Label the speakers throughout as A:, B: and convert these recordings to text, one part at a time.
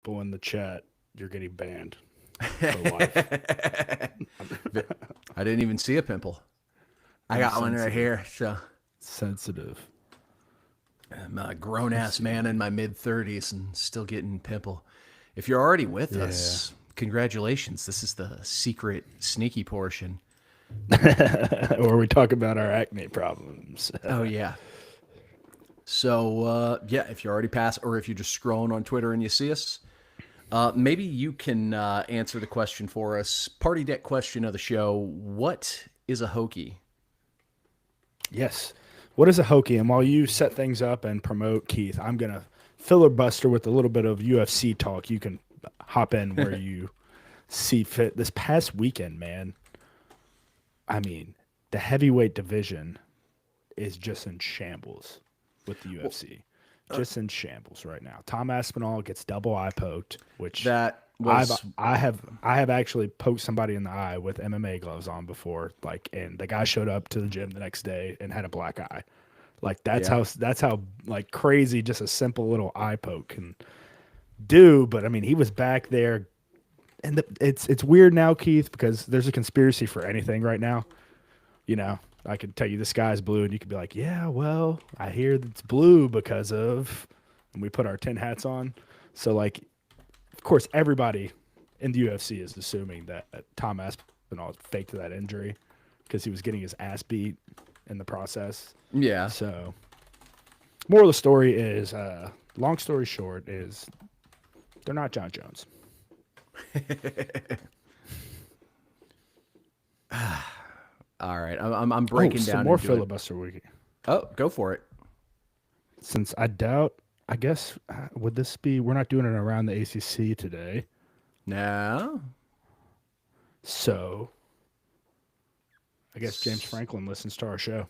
A: people in the chat, you're getting banned for life.
B: I didn't even see a pimple. I got one right
A: Insensitive.
B: here. So
A: Sensitive.
B: I'm a grown
A: Let's
B: ass
A: see.
B: man in my mid 30s and still getting pimple. If you're already with
A: Yeah.
B: us, congratulations. This is the secret sneaky portion.
A: Or we talk about our acne problems.
B: Oh yeah. So yeah, if you're already past, or if you're just scrolling on Twitter and you see us, maybe you can answer the question for us. Party deck question of the show: what is a Hokie?
A: Yes. What is a Hokie? And while you set things up and promote Keith, I'm going to filibuster with a little bit of UFC talk. You can hop in where you see fit. This past weekend, man, I mean, the heavyweight division is just in shambles with the
B: Well,
A: UFC. Just in shambles right now. Tom Aspinall gets double eye poked, which
B: that
A: I've
B: was
A: I have actually poked somebody in the eye with MMA gloves on before, like, and the guy showed up to the gym the next day and had a black eye. Like
B: yeah.
A: that's how like crazy just a simple little eye poke can do. But I mean, he was back there, and it's weird now, Keith, because there's a conspiracy for anything right now. You know, I could tell you the sky's blue, and you could be like, yeah, well, I hear that it's blue because of, and we put our tin hats on. So like, of course, everybody in the UFC is assuming that Tom Aspinall faked that injury because he was getting his ass beat in the process.
B: Yeah.
A: So, moral of the story is, long story short, is they're not John Jones.
B: All right. I'm
A: Oh,
B: breaking
A: some
B: down
A: more
B: into it.
A: filibuster week.
B: Oh, go for it.
A: Since I doubt, I guess, would this be, we're not doing it around the ACC today.
B: No.
A: So, I guess James Franklin listens to our show.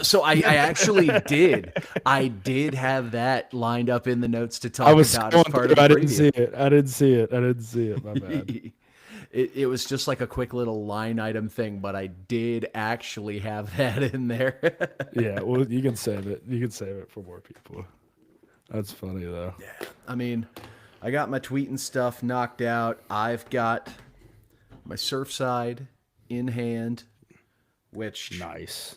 B: So I actually did. I did have that lined up in the notes to
A: I
B: talk
A: was
B: about as
A: scrolling
B: part
A: through.
B: of the
A: I didn't
B: preview.
A: see it. I didn't see it. I didn't see it. My bad.
B: It was just like a quick little line item thing, but I did actually have that in there.
A: Yeah, well, you can save it. You can save it for more people. That's funny though.
B: I mean, I got my tweeting stuff knocked out. I've got my Surfside in hand, which
A: Nice.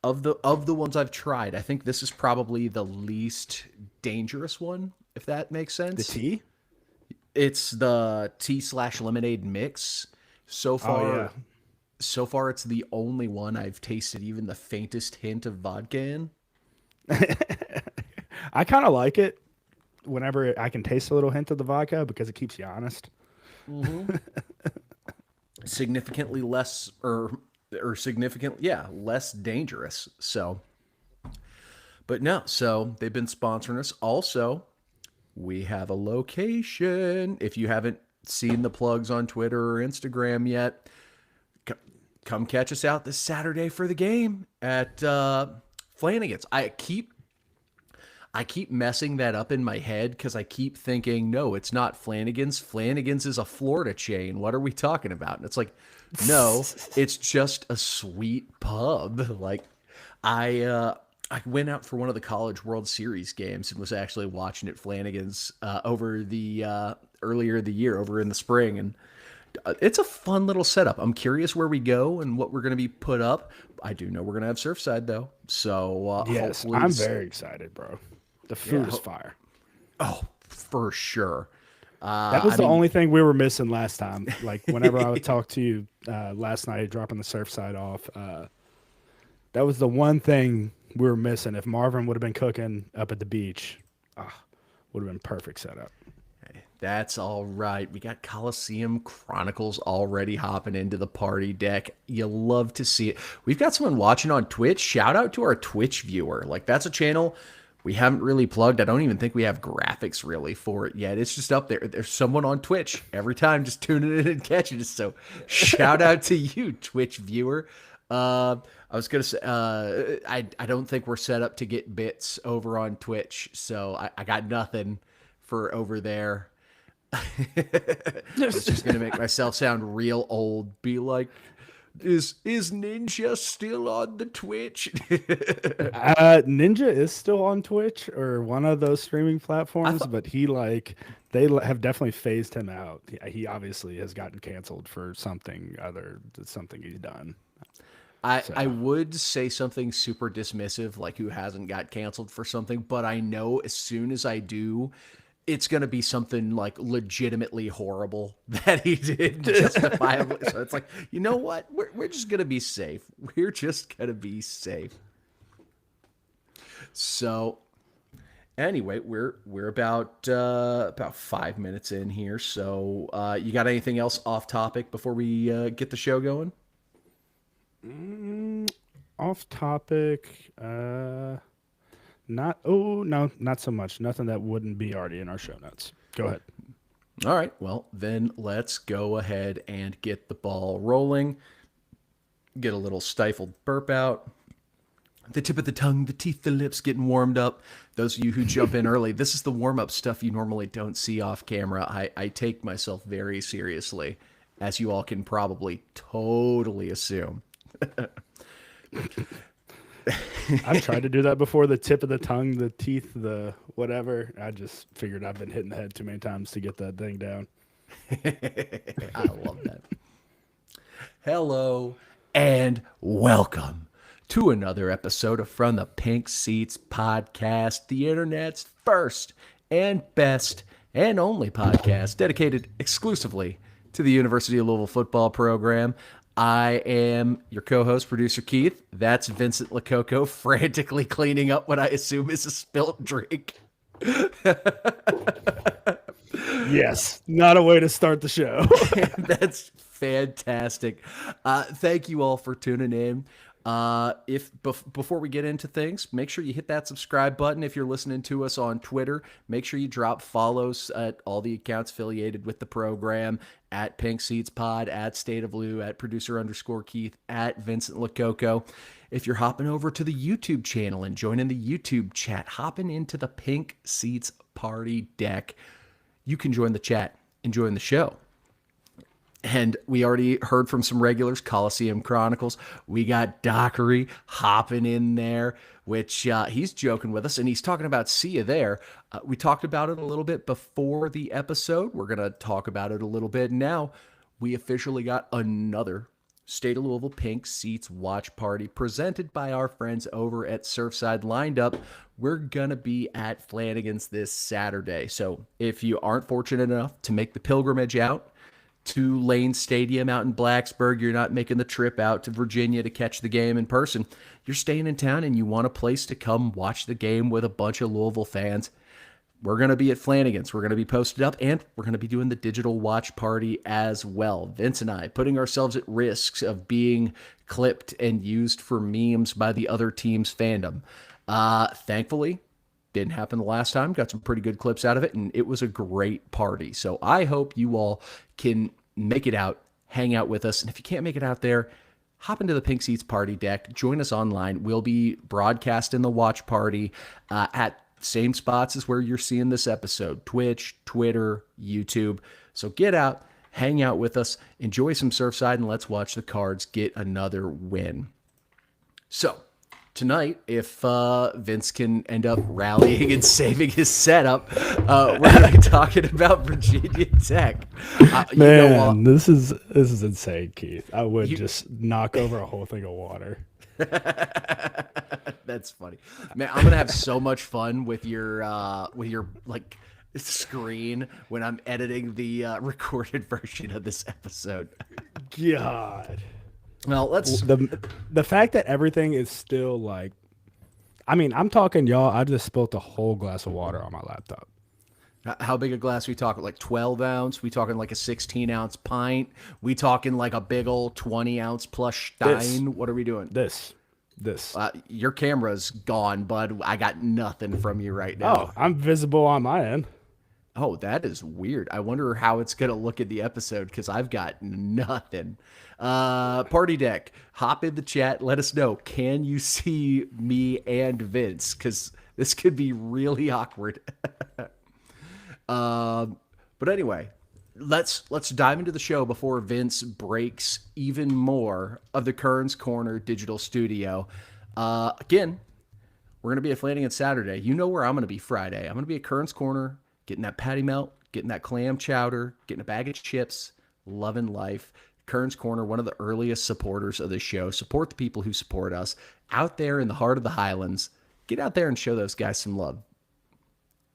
B: of the ones I've tried, I think this is probably the least dangerous one, if that makes
A: The
B: sense.
A: tea?
B: It's the tea/lemonade mix. So
A: Oh yeah.
B: far, so far, it's the only one I've tasted even the faintest hint of vodka in.
A: I kind of like it whenever I can taste a little hint of the vodka because it keeps you honest.
B: Significantly less, or significant, yeah, less dangerous. So, but no, so they've been sponsoring us. Also, we have a location. If you haven't seen the plugs on Twitter or Instagram yet, come catch us out this Saturday for the game at Flanagan's. I keep messing that up in my head because I keep thinking, no, it's not Flanagan's. Flanagan's is a Florida chain. What are we talking about? And it's like, no, it's just a sweet pub. Like, I went out for one of the College World Series games and was actually watching it Flanagan's over the earlier the year, over in the spring, and it's a fun little setup. I'm curious where we go and what we're going to be put up. I do know we're going to have Surfside though, so
A: Yes,
B: hopefully,
A: I'm very excited, bro. The
B: yeah,
A: food is fire.
B: oh, for sure.
A: That was
B: I
A: the
B: mean,
A: only thing we were missing last time. Like whenever I would talk to you last night, dropping the Surfside off, that was the one thing we were missing. If Marvin would have been cooking up at the beach, would have been perfect setup.
B: that's all right. We got Coliseum Chronicles already hopping into the party deck. You love to see it. We've got someone watching on Twitch. Shout out to our Twitch viewer. Like, that's a channel we haven't really plugged. I don't even think we have graphics really for it yet. It's just up there. There's someone on Twitch every time just tuning in and catching it. So shout out to you, Twitch viewer. I was gonna say, I don't think we're set up to get bits over on Twitch, so I got nothing for over there. I was just gonna make myself sound real old. Be like, Is Ninja still on the Twitch?
A: Ninja is still on Twitch or one of those streaming
B: I
A: platforms,
B: thought
A: but have definitely phased him out. He obviously has gotten canceled for something he's done.
B: I
A: So
B: would say something super dismissive, like who hasn't got canceled for something, but I know as soon as I do, it's gonna be something like legitimately horrible that he did justifiably. So it's like, you know what? We're just gonna be safe. We're just gonna be safe. So anyway, we're about 5 minutes in here. So you got anything else off topic before we get the show going?
A: off topic, not oh no, not so much. Nothing that wouldn't be already in our show notes. Go ahead.
B: All right. Well, then let's go ahead and get the ball rolling. Get a little stifled burp out. The tip of the tongue, the teeth, the lips getting warmed up. Those of you who jump in early, this is the warm up stuff you normally don't see off camera. I take myself very seriously, as you all can probably totally assume.
A: I've tried to do that before. The tip of the tongue, the teeth, the whatever. I just figured I've been hitting the head too many times to get that thing down.
B: I love that. Hello and welcome to another episode of From the Pink Seats podcast, the internet's first and best and only podcast dedicated exclusively to the University of Louisville football program. I am your co-host, producer Keith. That's Vincent Lococo frantically cleaning up what I assume is a spilt drink.
A: Yes, not a way to start the show.
B: That's fantastic. Thank you all for tuning in. Before we get into things, make sure you hit that subscribe button. If you're listening to us on Twitter, make sure you drop follows at all the accounts affiliated with the program, at Pink Seats Pod, at State of Lou, at producer_Keith, at Vincent Lococo. If you're hopping over to the YouTube channel and joining the YouTube chat, hopping into the Pink Seats Party deck, you can join the chat and join the show. And we already heard from some regulars, Coliseum Chronicles. We got Dockery hopping in there, which he's joking with us, and he's talking about see you there. We talked about it a little bit before the episode. We're going to talk about it a little bit now. We officially got another State of Louisville Pink Seats watch party presented by our friends over at Surfside lined up. We're going to be at Flanagan's this Saturday. So if you aren't fortunate enough to make the pilgrimage out to Lane Stadium out in Blacksburg, you're not making the trip out to Virginia to catch the game in person, you're staying in town and you want a place to come watch the game with a bunch of Louisville fans, we're going to be at Flanagan's. We're going to be posted up, and we're going to be doing the digital watch party as well. Vince and I putting ourselves at risk of being clipped and used for memes by the other team's fandom. Thankfully, didn't happen the last time. Got some pretty good clips out of it, and it was a great party. So I hope you all can make it out, hang out with us. And if you can't make it out there, hop into the Pink Seats Party deck. Join us online. We'll be broadcasting the watch party at same spots as where you're seeing this episode: Twitch, Twitter, YouTube. So get out, hang out with us, enjoy some Surfside, and let's watch the Cards get another win. So tonight, if Vince can end up rallying and saving his setup, we're going to be talking about Virginia Tech.
A: Man, this is insane, Keith. I would just knock over a whole thing of water.
B: That's funny, man. I'm gonna have so much fun with your like screen when I'm editing the recorded version of this episode.
A: God.
B: Well, let's
A: the fact that everything is still like, I mean, I'm talking, y'all. I just spilled a whole glass of water on my laptop.
B: How big a glass we talking? Like 12 ounce? We talking like a 16-ounce pint? We talking like a big old 20-ounce plus Stein? What are we doing?
A: This.
B: Your camera's gone, bud. I got nothing from you right now.
A: Oh, I'm visible on my end.
B: Oh, that is weird. I wonder how it's going to look in the episode because I've got nothing. Party deck, hop in the chat. Let us know. Can you see me and Vince? Because this could be really awkward. But anyway, let's dive into the show before Vince breaks even more of the Kern's Corner digital studio. Again, we're gonna be at Flanagan Saturday. You know where I'm gonna be Friday. I'm gonna be at Kern's Corner, getting that patty melt, getting that clam chowder, getting a bag of chips, loving life. Kern's Corner, one of the earliest supporters of the show. Support the people who support us out there in the heart of the Highlands. Get out there and show those guys some love.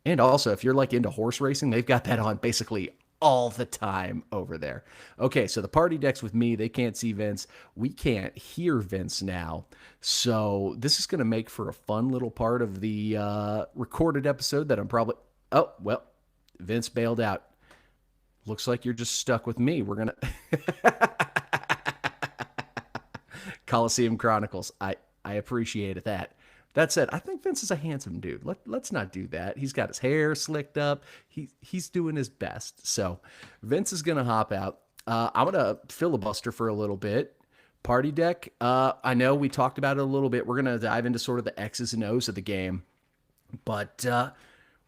B: And also, if you're like into horse racing, they've got that on basically all the time over there. Okay, so the party deck's with me. They can't see Vince. We can't hear Vince now. So this is going to make for a fun little part of the recorded episode that I'm probably... Oh, well, Vince bailed out. Looks like you're just stuck with me. We're going to... Coliseum Chronicles. I appreciated that. That said, I think Vince is a handsome dude. Let's not do that. He's got his hair slicked up. He's doing his best. So Vince is going to hop out. I'm going to filibuster for a little bit. Party deck. I know we talked about it a little bit. We're going to dive into sort of the X's and O's of the game. But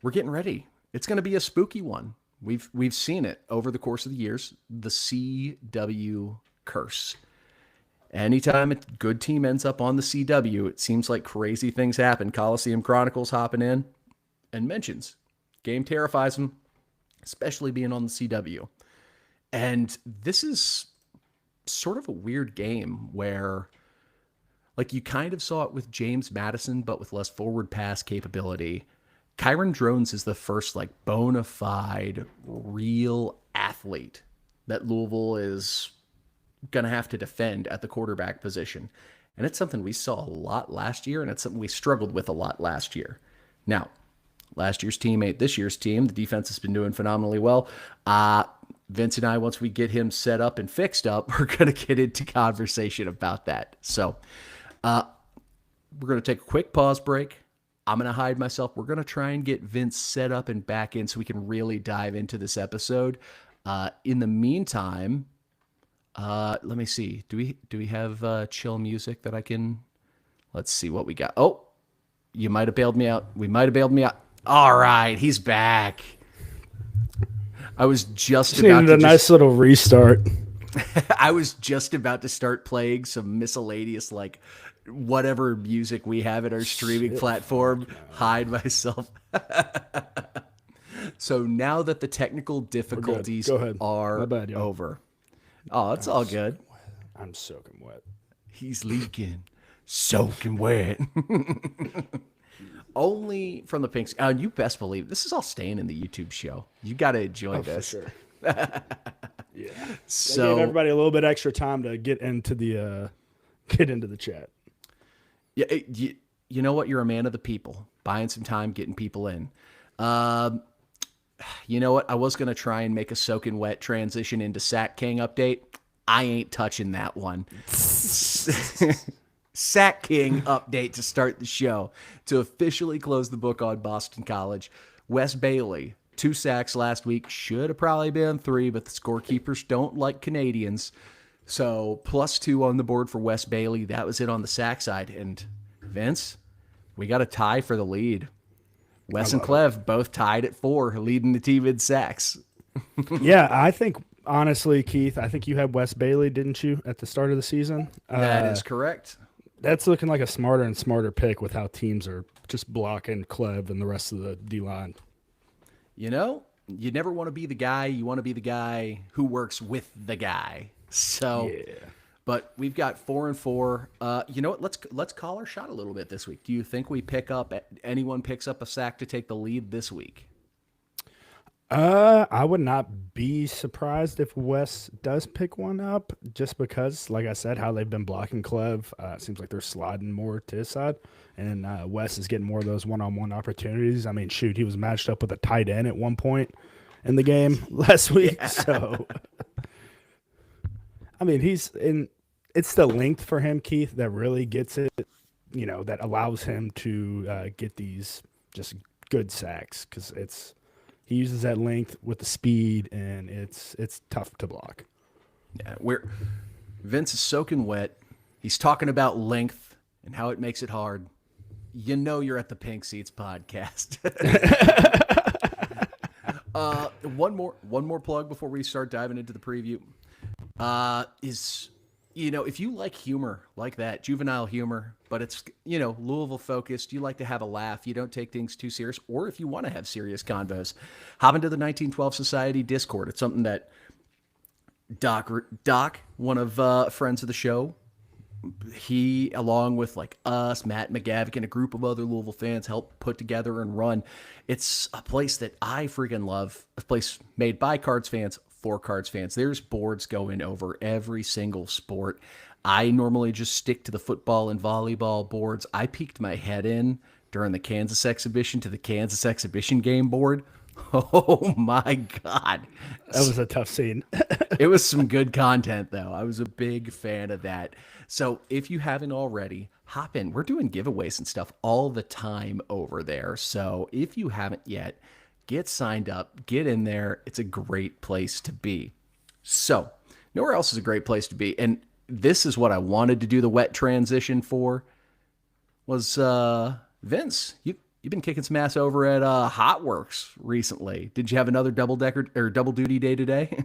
B: we're getting ready. It's going to be a spooky one. We've seen it over the course of the years. The CW curse. Anytime a good team ends up on the CW, it seems like crazy things happen. Coliseum Chronicles hopping in and mentions game terrifies them, especially being on the CW. And this is sort of a weird game where, like, you kind of saw it with James Madison, but with less forward pass capability. Kyron Drones is the first, like, bona fide, real athlete that Louisville is going to have to defend at the quarterback position. And it's something we saw a lot last year, and it's something we struggled with a lot last year. Now, last year's team ain't this year's team. The defense has been doing phenomenally well. Vince and I, once we get him set up and fixed up, we're going to get into conversation about that. So we're going to take a quick pause break. I'm going to hide myself. We're going to try and get Vince set up and back in so we can really dive into this episode. In the meantime, let me see. Do we have chill music that I can... Let's see what we got. Oh, you might have bailed me out. We might have bailed me out. All right, he's back. I was just about
A: needed a nice little restart.
B: I was just about to start playing some miscellaneous, like, whatever music we have at our streaming platform. Hide myself. So now that the technical difficulties are over. Oh, it's all good.
A: I'm soaking wet.
B: He's leaking. Soaking wet. Only from the Pinks. And you best believe this is all staying in the YouTube show. You got to enjoy this.
A: For sure. Yeah.
B: So
A: gave everybody a little bit extra time to get into the chat.
B: Yeah, you know what? You're a man of the people. Buying some time, getting people in. You know what? I was going to try and make a soaking wet transition into Sack King update. I ain't touching that one. Sack King update to start the show. To officially close the book on Boston College. Wes Bailey, 2 sacks last week. Should have probably been 3, but the scorekeepers don't like Canadians. So +2 on the board for Wes Bailey. That was it on the sack side. And Vince, we got a tie for the lead. Wes and Clev both tied at 4, leading the team in sacks.
A: Yeah, I think, honestly, Keith, I think you had Wes Bailey, didn't you, at the start of the season?
B: That is correct.
A: That's looking like a smarter and smarter pick with how teams are just blocking Clev and the rest of the D-line.
B: You know, you never want to be the guy. You want to be the guy who works with the guy. So, yeah. But we've got 4 and 4. You know what? Let's call our shot a little bit this week. Do you think anyone picks up a sack to take the lead this week?
A: I would not be surprised if Wes does pick one up, just because, like I said, how they've been blocking Clev. It seems like they're sliding more to his side, and Wes is getting more of those one-on-one opportunities. I mean, shoot, he was matched up with a tight end at one point in the game last week. Yeah. So, I mean, it's the length for him, Keith, that really gets it, that allows him to get these just good sacks, because he uses that length with the speed, and it's tough to block.
B: Yeah, Vince is soaking wet. He's talking about length and how it makes it hard. You're at the Pink Seats podcast. one more plug before we start diving into the preview. Is if you like humor like that, juvenile humor, but it's Louisville focused, you like to have a laugh, you don't take things too serious, or if you want to have serious convos, hop into the 1912 Society Discord. It's something that Doc, one of friends of the show, he, along with like us, Matt McGavick, and a group of other Louisville fans, helped put together and run. It's a place that I freaking love. A place made by Cards fans for Cards fans. There's boards going over every single sport. I normally just stick to the football and volleyball boards. I peeked my head in during the Kansas exhibition to the Kansas exhibition game board. Oh my God.
A: That was a tough scene.
B: It was some good content, though. I was a big fan of that. So if you haven't already, hop in. We're doing giveaways and stuff all the time over there. So if you haven't yet, get signed up, get in there. It's a great place to be. So nowhere else is a great place to be. And this is what I wanted to do the wet transition for was Vince, you've been kicking some ass over at Hot Works recently. Did you have another double duty day today?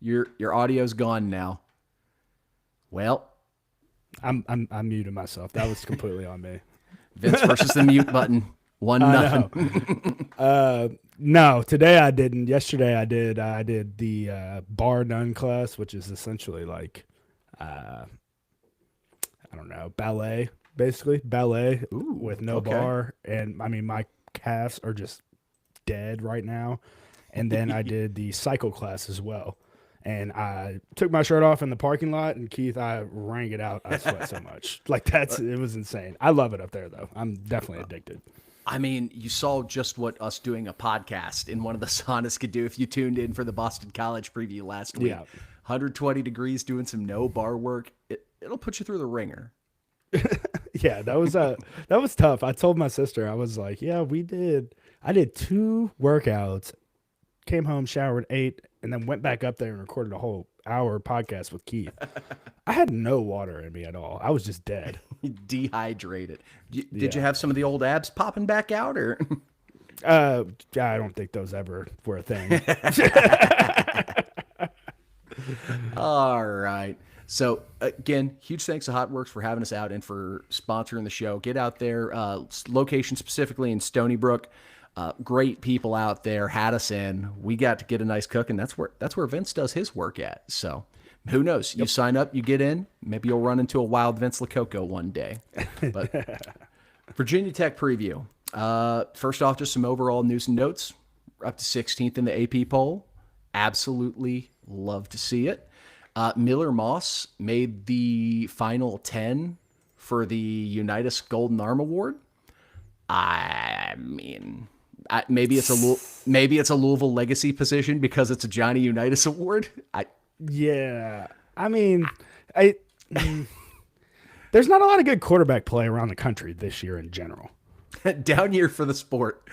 B: Your audio's gone now. Well,
A: I'm muting myself. That was completely on me.
B: Vince versus the mute button. 1-0.
A: No, today I didn't. Yesterday I did. I did the bar none class, which is essentially like I don't know, ballet. Basically, ballet with no bar. And I mean, my calves are just dead right now. And then I did the cycle class as well. And I took my shirt off in the parking lot, and Keith, I rang it out. I sweat so much. Like, it was insane. I love it up there, though. I'm definitely addicted.
B: I mean, you saw just what us doing a podcast in one of the saunas could do if you tuned in for the Boston College preview last week. Yeah. 120 degrees doing some no bar work. It'll put you through the ringer.
A: Yeah, that was tough. I told my sister, I was like, yeah, I did 2 workouts, came home, showered, ate, and then went back up there and recorded a whole hour podcast with Keith. I had no water in me at all. I was just dead.
B: Dehydrated. Did you have some of the old abs popping back out, or?
A: I don't think those ever were a thing.
B: All right. So, again, huge thanks to Hot Works for having us out and for sponsoring the show. Get out there, location specifically in Stony Brook. Great people out there had us in. We got to get a nice cook, and that's where Vince does his work at. So, who knows? You sign up, you get in. Maybe you'll run into a wild Vince Lococo one day. But Virginia Tech preview. First off, just some overall news and notes. We're up to 16th in the AP poll. Absolutely love to see it. Miller Moss made the final 10 for the Unitas Golden Arm Award. I mean, maybe it's a Louisville legacy position because it's a Johnny Unitas Award.
A: Yeah, I mean, there's not a lot of good quarterback play around the country this year in general.
B: Down year for the sport.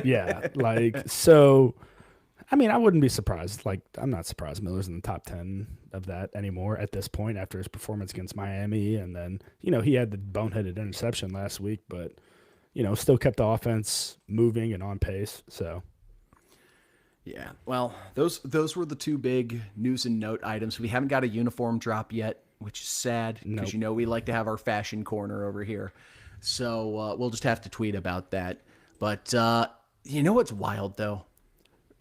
A: Yeah, like so. I mean, I wouldn't be surprised. Like, I'm not surprised Miller's in the top 10 of that anymore at this point after his performance against Miami. And then, he had the boneheaded interception last week, but, still kept the offense moving and on pace. So,
B: yeah, well, those were the 2 big news and note items. We haven't got a uniform drop yet, which is sad because, we like to have our fashion corner over here. So we'll just have to tweet about that. But what's wild, though?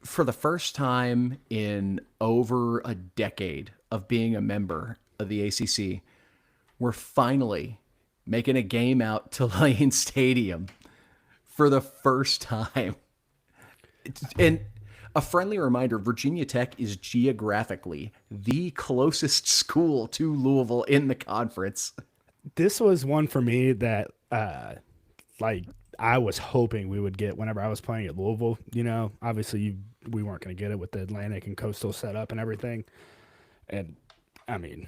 B: For the first time in over a decade of being a member of the ACC, we're finally making a game out to Lane Stadium for the first time. And a friendly reminder, Virginia Tech is geographically the closest school to Louisville in the conference.
A: This was one for me that, I was hoping we would get whenever I was playing at Louisville. Obviously we weren't going to get it with the Atlantic and Coastal setup and everything. And, I mean,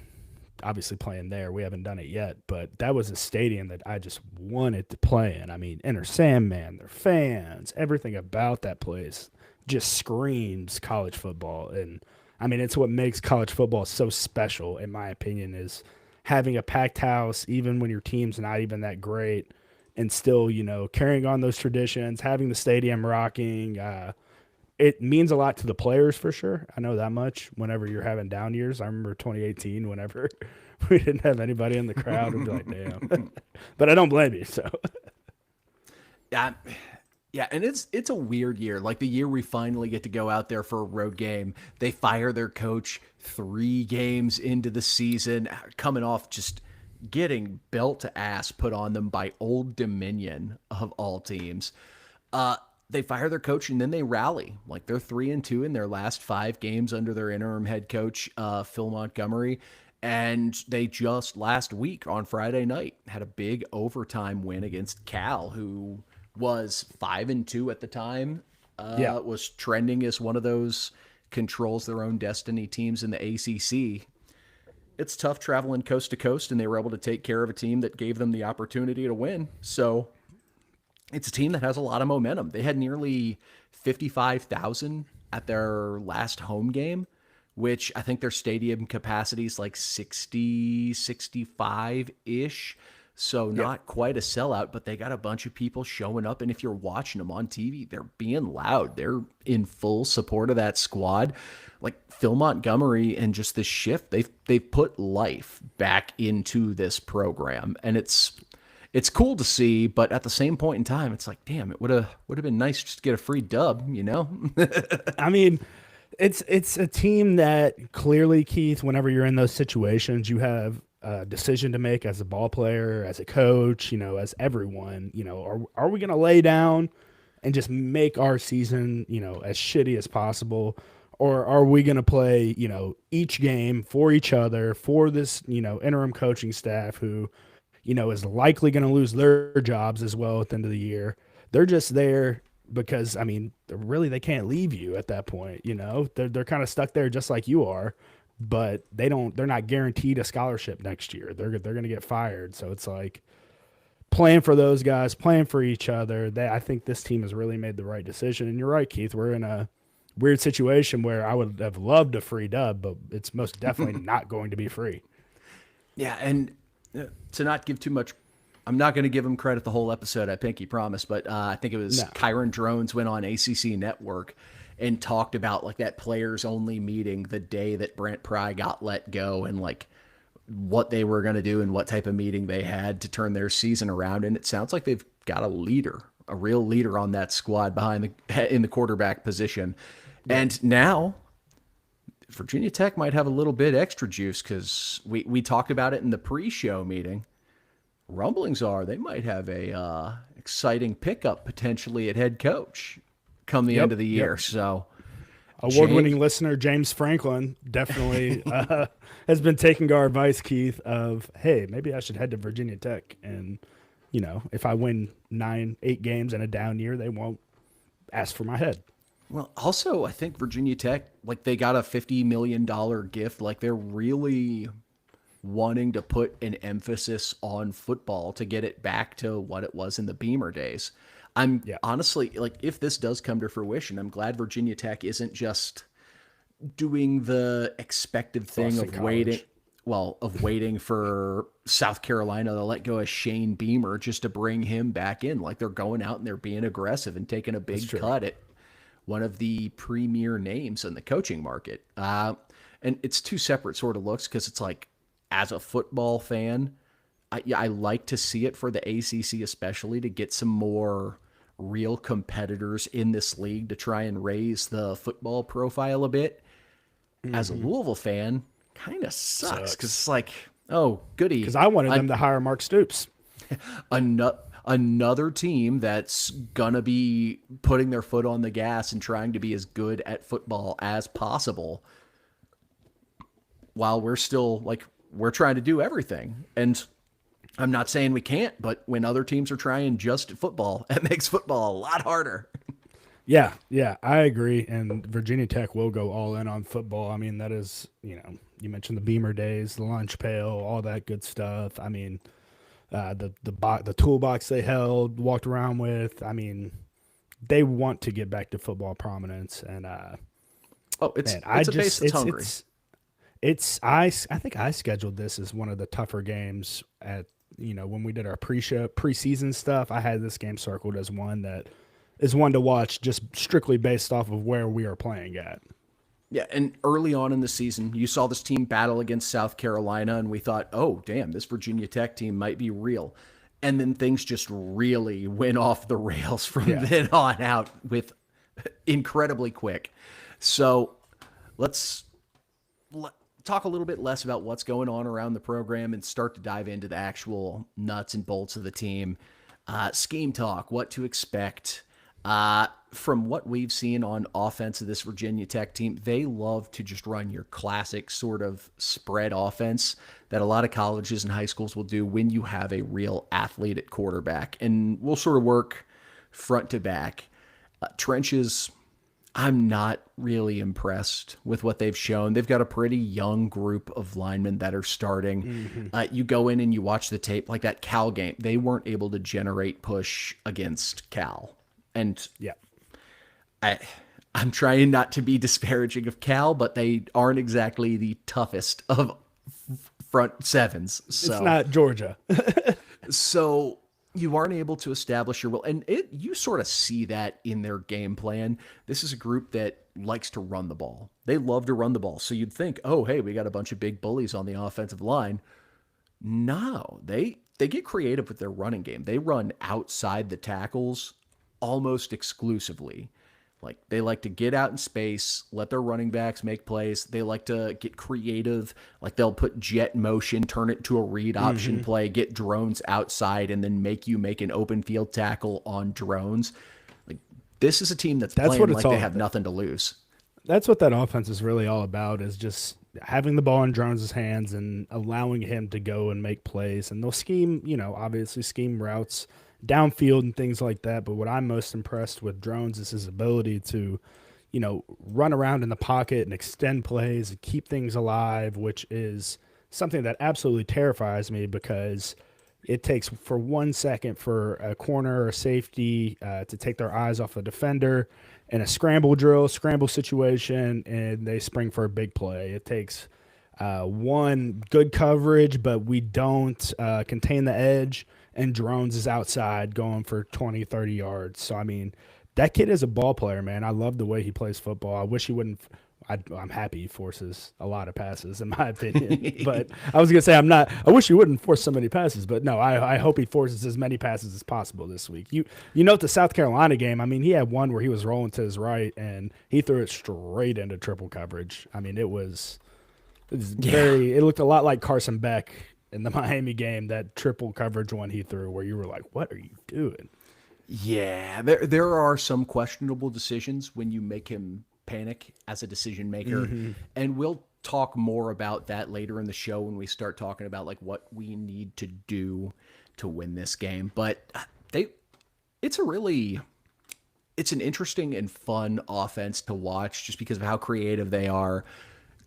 A: obviously playing there, we haven't done it yet. But that was a stadium that I just wanted to play in. I mean, Enter Sandman, their fans, everything about that place just screams college football. And, I mean, it's what makes college football so special, in my opinion, is having a packed house, even when your team's not even that great, and still, carrying on those traditions, having the stadium rocking. it means a lot to the players for sure. I know that much. Whenever you're having down years, I remember 2018 whenever we didn't have anybody in the crowd, would be like, damn. But I don't blame you. So
B: Yeah, yeah, and it's a weird year. Like the year we finally get to go out there for a road game. They fire their coach 3 games into the season, coming off just getting belt to ass put on them by Old Dominion of all teams. They fire their coach and then they rally. Like they're 3-2 in their last 5 games under their interim head coach, Phil Montgomery. And they just last week on Friday night had a big overtime win against Cal, who was 5-2 at the time.
A: yeah,
B: Was trending as one of those controls their own destiny teams in the ACC. It's tough traveling coast to coast, and they were able to take care of a team that gave them the opportunity to win. So it's a team that has a lot of momentum. They had nearly 55,000 at their last home game, which I think their stadium capacity is like 60, 65-ish. So not quite a sellout, but they got a bunch of people showing up. And if you're watching them on TV, they're being loud. They're in full support of that squad. Like Phil Montgomery and just this shift, they've put life back into this program. And it's cool to see, but at the same point in time, it's like, damn, it would have been nice just to get a free dub, you know?
A: I mean, it's a team that clearly, Keith, whenever you're in those situations, you have a decision to make as a ball player, as a coach, as everyone. Are we going to lay down and just make our season, as shitty as possible? Or are we going to play, each game for each other, for this, interim coaching staff who, is likely going to lose their jobs as well at the end of the year? They're just there because, I mean, really they can't leave you at that point. They're kind of stuck there just like you are, but they're not guaranteed a scholarship next year. They're going to get fired. So it's like playing for those guys, playing for each other. I think this team has really made the right decision. And you're right, Keith, we're in a weird situation where I would have loved a free dub, but it's most definitely not going to be free.
B: Yeah, and to not give too much, I'm not going to give him credit the whole episode, I pinky promise, but I think it was Kyron Drones went on ACC Network and talked about like that players only meeting the day that Brent Pry got let go and like what they were going to do and what type of meeting they had to turn their season around. And it sounds like they've got a real leader on that squad in the quarterback position. Yeah. And now Virginia Tech might have a little bit extra juice because we talked about it in the pre-show meeting. Rumblings are they might have a exciting pickup potentially at head coach come the end of the year. So
A: award-winning listener James Franklin definitely has been taking our advice, Keith, of, hey, maybe I should head to Virginia Tech. And, if I win 8 games in a down year, they won't ask for my head.
B: Well, also, I think Virginia Tech, like they got a $50 million gift. Like they're really wanting to put an emphasis on football to get it back to what it was in the Beamer days. Honestly, like if this does come to fruition, I'm glad Virginia Tech isn't just doing the expected thing of waiting for South Carolina to let go of Shane Beamer just to bring him back in. Like they're going out and they're being aggressive and taking a big cut at one of the premier names in the coaching market. And it's two separate sort of looks because it's like, as a football fan, I like to see it for the ACC especially to get some more real competitors in this league to try and raise the football profile a bit. Mm-hmm. As a Louisville fan, kind of sucks because it's like, oh, goody.
A: Because I wanted them to hire Mark Stoops.
B: Another team that's going to be putting their foot on the gas and trying to be as good at football as possible while we're still like, we're trying to do everything. And I'm not saying we can't, but when other teams are trying just football, it makes football a lot harder.
A: Yeah, I agree. And Virginia Tech will go all in on football. I mean, that is, you mentioned the Beamer days, the lunch pail, all that good stuff. I mean, the toolbox they walked around with. I mean, they want to get back to football prominence. And
B: it's a base that's hungry.
A: I think I scheduled this as one of the tougher games when we did our preseason stuff. I had this game circled as one that is one to watch just strictly based off of where we are playing at.
B: Yeah, and early on in the season, you saw this team battle against South Carolina, and we thought, oh, damn, this Virginia Tech team might be real. And then things just really went off the rails from then on out with incredibly quick. So let's talk a little bit less about what's going on around the program and start to dive into the actual nuts and bolts of the team. Scheme talk, what to expect. From what we've seen on offense of this Virginia Tech team, they love to just run your classic sort of spread offense that a lot of colleges and high schools will do when you have a real athlete at quarterback. And we'll sort of work front to back. Trenches, I'm not really impressed with what they've shown. They've got a pretty young group of linemen that are starting. You go in and you watch the tape, like that Cal game. They weren't able to generate push against Cal. And I'm trying not to be disparaging of Cal, but they aren't exactly the toughest of front sevens. So.
A: It's not Georgia.
B: So you aren't able to establish your will. And you sort of see that in their game plan. This is a group that likes to run the ball. They love to run the ball. So you'd think, oh, hey, we got a bunch of big bullies on the offensive line. No, they get creative with their running game. They run outside the tackles almost exclusively. Like, they like to get out in space, let their running backs make plays. They like to get creative. Like, they'll put jet motion, turn it to a read option play, get drones outside, and then make you make an open field tackle on drones. Like, this is a team that's playing like they have nothing to lose.
A: That's what that offense is really all about, is just having the ball in Jones's hands and allowing him to go and make plays. And they'll scheme, obviously scheme routes downfield and things like that. But what I'm most impressed with Drones is his ability to, run around in the pocket and extend plays and keep things alive, which is something that absolutely terrifies me, because it takes for 1 second for a corner or safety to take their eyes off a defender in a scramble situation, and they spring for a big play. It takes one good coverage, but we don't contain the edge, and Drones is outside going for 20, 30 yards. So, I mean, that kid is a ball player, man. I love the way he plays football. I wish he wouldn't I'm happy he forces a lot of passes, in my opinion. But I was going to say I wish he wouldn't force so many passes. But, no, I hope he forces as many passes as possible this week. You know, the South Carolina game, I mean, he had one where he was rolling to his right, and he threw it straight into triple coverage. I mean, it looked a lot like Carson Beck in the Miami game, that triple coverage one he threw, where you were like, what are you doing?
B: Yeah, there are some questionable decisions when you make him panic as a decision maker. And we'll talk more about that later in the show when we start talking about like what we need to do to win this game. But it's an interesting and fun offense to watch just because of how creative they are,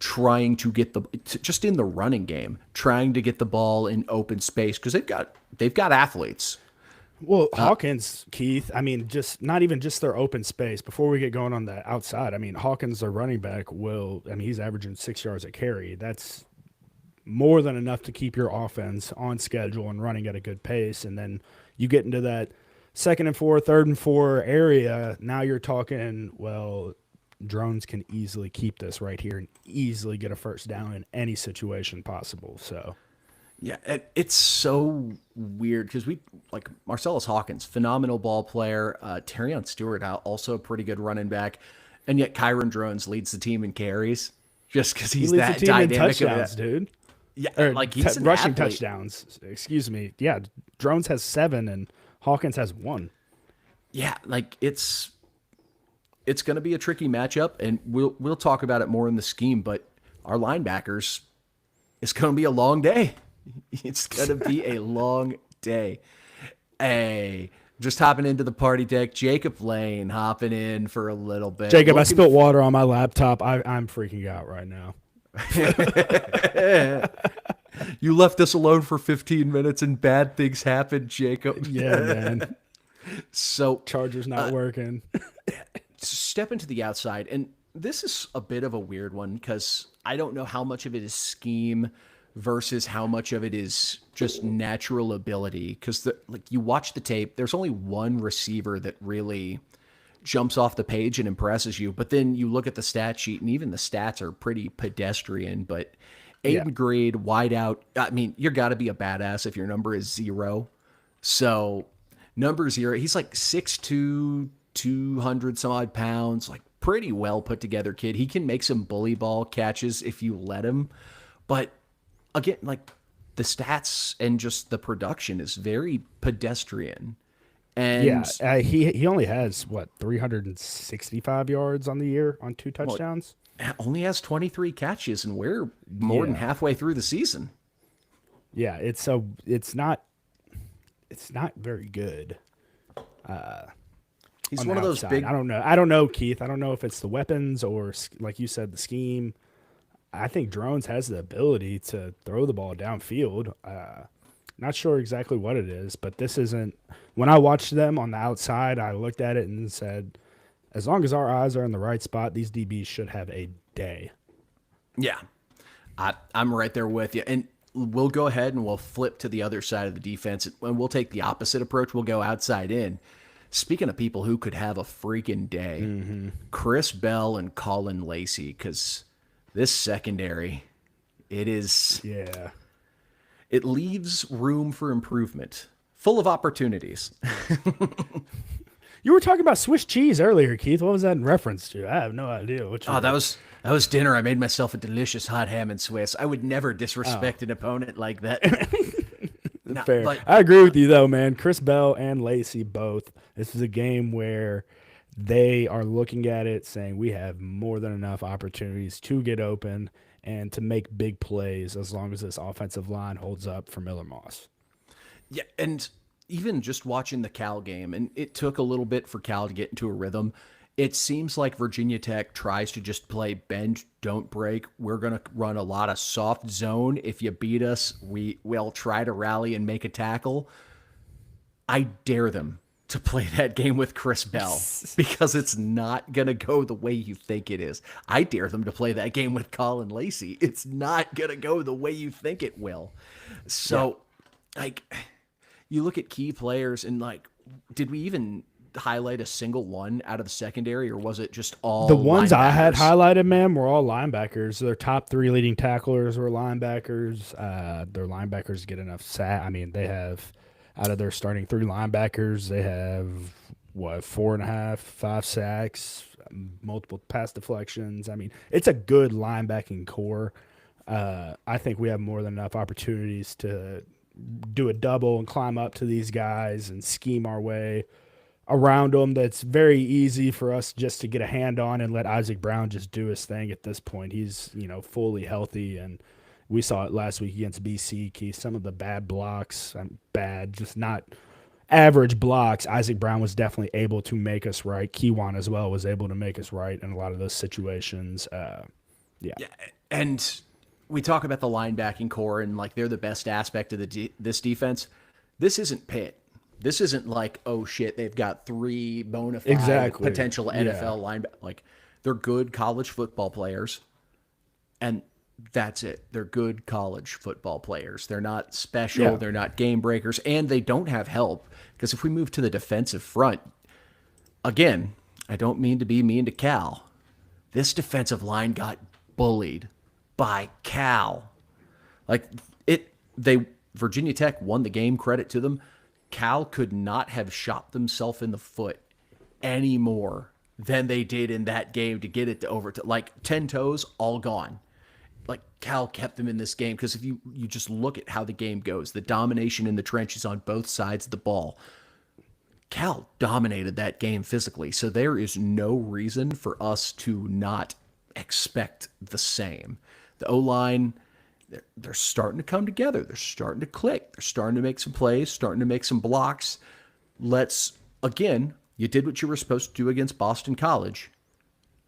B: trying to get just in the running game, trying to get the ball in open space, because they've got athletes.
A: Well, Hawkins, Keith, I mean, just not even just their open space. Before we get going on the outside, I mean, Hawkins, their running back, he's averaging 6 yards a carry. That's more than enough to keep your offense on schedule and running at a good pace. And then you get into that 2nd and 4, 3rd and 4 area. Now you're talking, Drones can easily keep this right here and easily get a first down in any situation possible. So,
B: yeah, it's so weird because Marcellus Hawkins, phenomenal ball player. Terrion Stewart, also a pretty good running back, and yet Kyron Drones leads the team in carries just because he's that dynamic.
A: Touchdowns, dude.
B: Yeah, he's an
A: rushing
B: athlete.
A: Touchdowns. Excuse me. Yeah, Drones has 7 and Hawkins has 1.
B: Yeah, it's going to be a tricky matchup, and we'll talk about it more in the scheme. But our linebackers, it's going to be a long day. It's going to be a long day. Hey, just hopping into the party deck. Jacob Lane hopping in for a little bit.
A: Jacob, I spilled water on my laptop. I'm freaking out right now.
B: You left us alone for 15 minutes and bad things happened, Jacob.
A: Yeah, man.
B: So
A: Charger's not working.
B: Step into the outside, and this is a bit of a weird one because I don't know how much of it is scheme versus how much of it is just natural ability. Because you watch the tape, there's only one receiver that really jumps off the page and impresses you. But then you look at the stat sheet, and even the stats are pretty pedestrian. But
A: Yeah.
B: Aiden grade, wide out. I mean, you're got to be a badass if your number is 0. So number 0, he's like 6'2", 200 some odd pounds, like pretty well put together kid. He can make some bully ball catches if you let him. But again, like the stats and just the production is very pedestrian.
A: Yeah,
B: And
A: he only has what 365 yards on the year on 2
B: well,
A: touchdowns.
B: only has 23 catches, and we're more than
A: Yeah,
B: halfway through the season.
A: yeah, it's not very good.
B: He's
A: On
B: one
A: the
B: of those
A: outside.
B: big.
A: I don't know, Keith. I don't know if it's the weapons or, like you said, the scheme. I think Drones has the ability to throw the ball downfield. Not sure exactly what it is, but this isn't. When I watched them on the outside, I looked at it and said, as long as our eyes are in the right spot, these DBs should have a day.
B: Yeah, I'm right there with you. And we'll go ahead and we'll flip to the other side of the defense, and we'll take the opposite approach. We'll go outside in. Speaking of people who could have a freaking day, Chris Bell and Colin Lacey, because this secondary,
A: Yeah.
B: it leaves room for improvement, full of opportunities.
A: You were talking about Swiss cheese earlier, Keith. What was that in reference to? I have no idea.
B: Oh, that was dinner. I made myself a delicious hot ham and Swiss. I would never disrespect an opponent like that. No,
A: fair.
B: but
A: I agree with you though, man. Chris Bell and Lacey both. This is a game where they are looking at it saying we have more than enough opportunities to get open and to make big plays as long as this offensive line holds up for Miller Moss.
B: yeah, and even just watching the Cal game, and it took a little bit for Cal to get into a rhythm. It seems like Virginia Tech tries to just play bend, don't break. We're going to run a lot of soft zone. If you beat us, we'll try to rally and make a tackle. I dare them to play that game with Chris Bell because it's not going to go the way you think it is. I dare them to play that game with Colin Lacey. It's not going to go the way you think it will. So, like, you look at key players and, like, did we even highlight a single one out of the secondary, or was it just all
A: The ones I had
B: linebackers?
A: highlighted, man, were all linebackers. Their top 3 leading tacklers were linebackers. Their linebackers get enough sack. I mean, they have out of their starting 3 linebackers, they have what 4.5, 5 sacks, multiple pass deflections. I mean, it's a good linebacking core. I think we have more than enough opportunities to do a double and climb up to these guys and scheme our way around them. That's very easy for us just to get a hand on and let Isaac Brown just do his thing at this point. He's, fully healthy, and we saw it last week against BC. Keith, some of the bad blocks, just not average blocks. Isaac Brown was definitely able to make us right. Kiwan as well was able to make us right in a lot of those situations.
B: Yeah, and we talk about the linebacking core and like they're the best aspect of this defense. This isn't Pitt. This isn't like, oh shit, they've got 3 bona fide potential NFL linebackers. Like, they're good college football players, and that's it. They're good college football players. They're not special.
A: Yeah.
B: They're not game breakers, and they don't have help. Because if we move to the defensive front, again, I don't mean to be mean to Cal. This defensive line got bullied by Cal. Like, Virginia Tech won the game, credit to them. Cal could not have shot themselves in the foot any more than they did in that game to get it to over to like 10 toes, all gone. Like, Cal kept them in this game because if you just look at how the game goes, the domination in the trenches on both sides of the ball, Cal dominated that game physically. So there is no reason for us to not expect the same. The O-line, they're starting to come together. They're starting to click. They're starting to make some plays, starting to make some blocks. Again, you did what you were supposed to do against Boston College.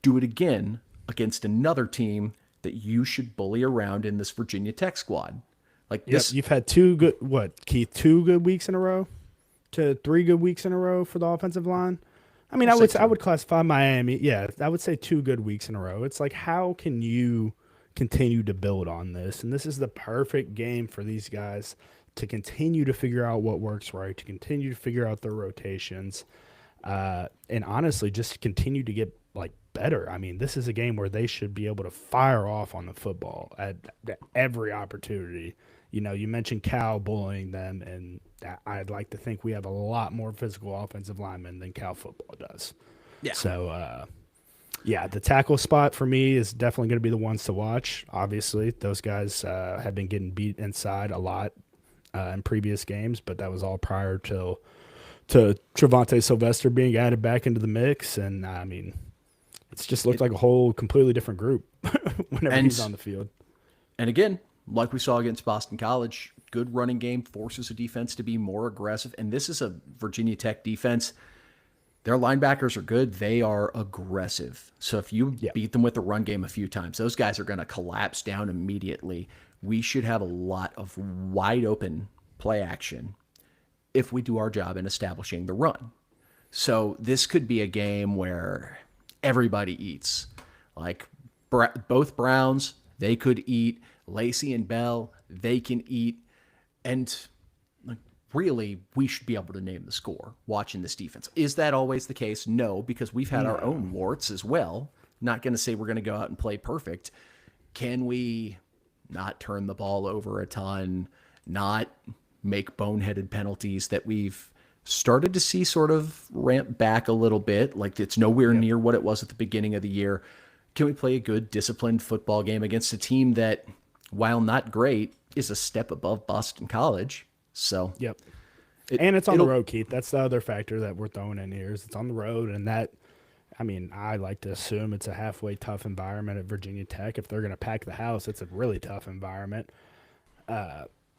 B: Do it again against another team that you should bully around in this Virginia Tech squad. Like this.
A: You've had 2 good, Keith, 2 good weeks in a row to 3 good weeks in a row for the offensive line. I mean, I would classify Miami. Yeah, I would say 2 good weeks in a row. It's like, how can you continue to build on this? And this is the perfect game for these guys to continue to figure out what works right, to continue to figure out their rotations. and honestly, just continue to get like better. I mean, this is a game where they should be able to fire off on the football at every opportunity. You know, you mentioned Cal bullying them, and I'd like to think we have a lot more physical offensive linemen than Cal football does.
B: Yeah.
A: So, yeah, the tackle spot for me is definitely going to be the ones to watch. Obviously, those guys have been getting beat inside a lot in previous games, but that was all prior to Trevonte Sylvester being added back into the mix. And I mean, it's just looked like a whole completely different group whenever he's on the field.
B: And again, like we saw against Boston College, good running game forces a defense to be more aggressive. And this is a Virginia Tech defense. Their linebackers are good. They are aggressive. So if you beat them with the run game a few times, those guys are going to collapse down immediately. We should have a lot of wide open play action if we do our job in establishing the run. So this could be a game where everybody eats. Like both Browns, they could eat. Lacey and Bell, they can eat. And like really, we should be able to name the score watching this defense. Is that always the case? No, because we've had our own warts as well. Not going to say we're going to go out and play perfect. Can we not turn the ball over a ton, not make boneheaded penalties that we've started to see sort of ramp back a little bit? Like it's nowhere near what it was at the beginning of the year. Can we play a good, disciplined football game against a team that, while not great, is a step above Boston College? So,
A: and it's on the road, Keith. That's the other factor that we're throwing in here is it's on the road, and that, I mean, I like to assume it's a halfway tough environment at Virginia Tech. If they're going to pack the house, it's a really tough environment.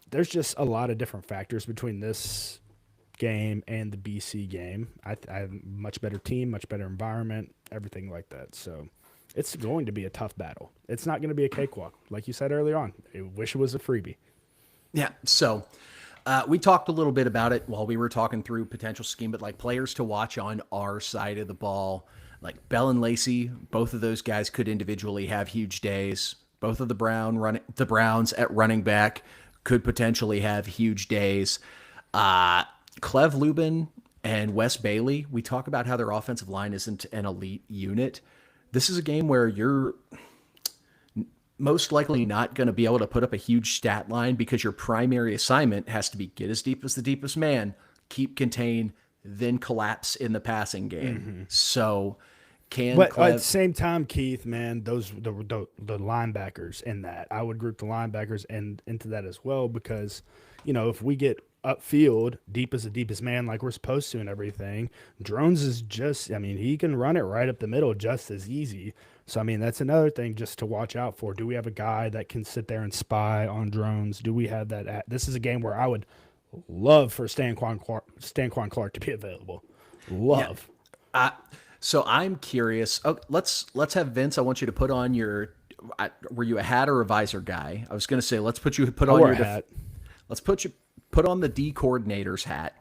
A: There's just a lot of different factors between this game and the BC game. I have a much better team, much better environment, everything like that. So it's going to be a tough battle. It's not going to be a cakewalk. Like you said earlier on, I wish it was a freebie.
B: Yeah, so we talked a little bit about it while we were talking through potential scheme, but like players to watch on our side of the ball, like Bell and Lacey, both of those guys could individually have huge days. Both of the Browns at running back could potentially have huge days. Clev Lubin and Wes Bailey, we talk about how their offensive line isn't an elite unit. This is a game where you're most likely not going to be able to put up a huge stat line because your primary assignment has to be get as deep as the deepest man, keep contain, then collapse in the passing game. Mm-hmm. So
A: But at the same time, Keith, man, the linebackers in that, I would group the linebackers into that as well because, you know, if we get upfield, deep as the deepest man like we're supposed to and everything, Drones is just, I mean, he can run it right up the middle just as easy. So, I mean, that's another thing just to watch out for. Do we have a guy that can sit there and spy on Drones? Do we have that? This is a game where I would love for Stanquan Clark to be available. Love.
B: Yeah. So I'm curious. Oh, let's have Vince. I want you to put on your. Were you a hat or a visor guy? I was going to say let's put on your
A: hat.
B: Let's put on the D coordinator's hat.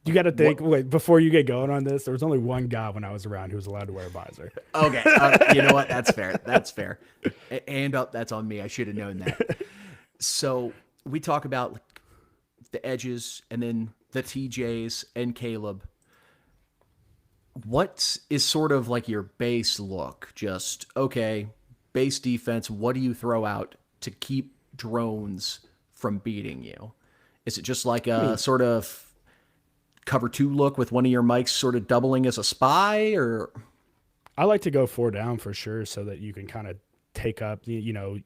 A: You got to think. Wait, before you get going on this, there was only one guy when I was around who was allowed to wear a visor.
B: Okay, you know what? That's fair. That's fair. And that's on me. I should have known that. So we talk about the edges and then the TJs and Caleb. What is sort of like your base look? Just, okay, base defense, what do you throw out to keep Drones from beating you? Is it just like a sort of cover two look with one of your mics sort of doubling as a spy? Or
A: I like to go 4 down for sure so that you can kind of take up, you know,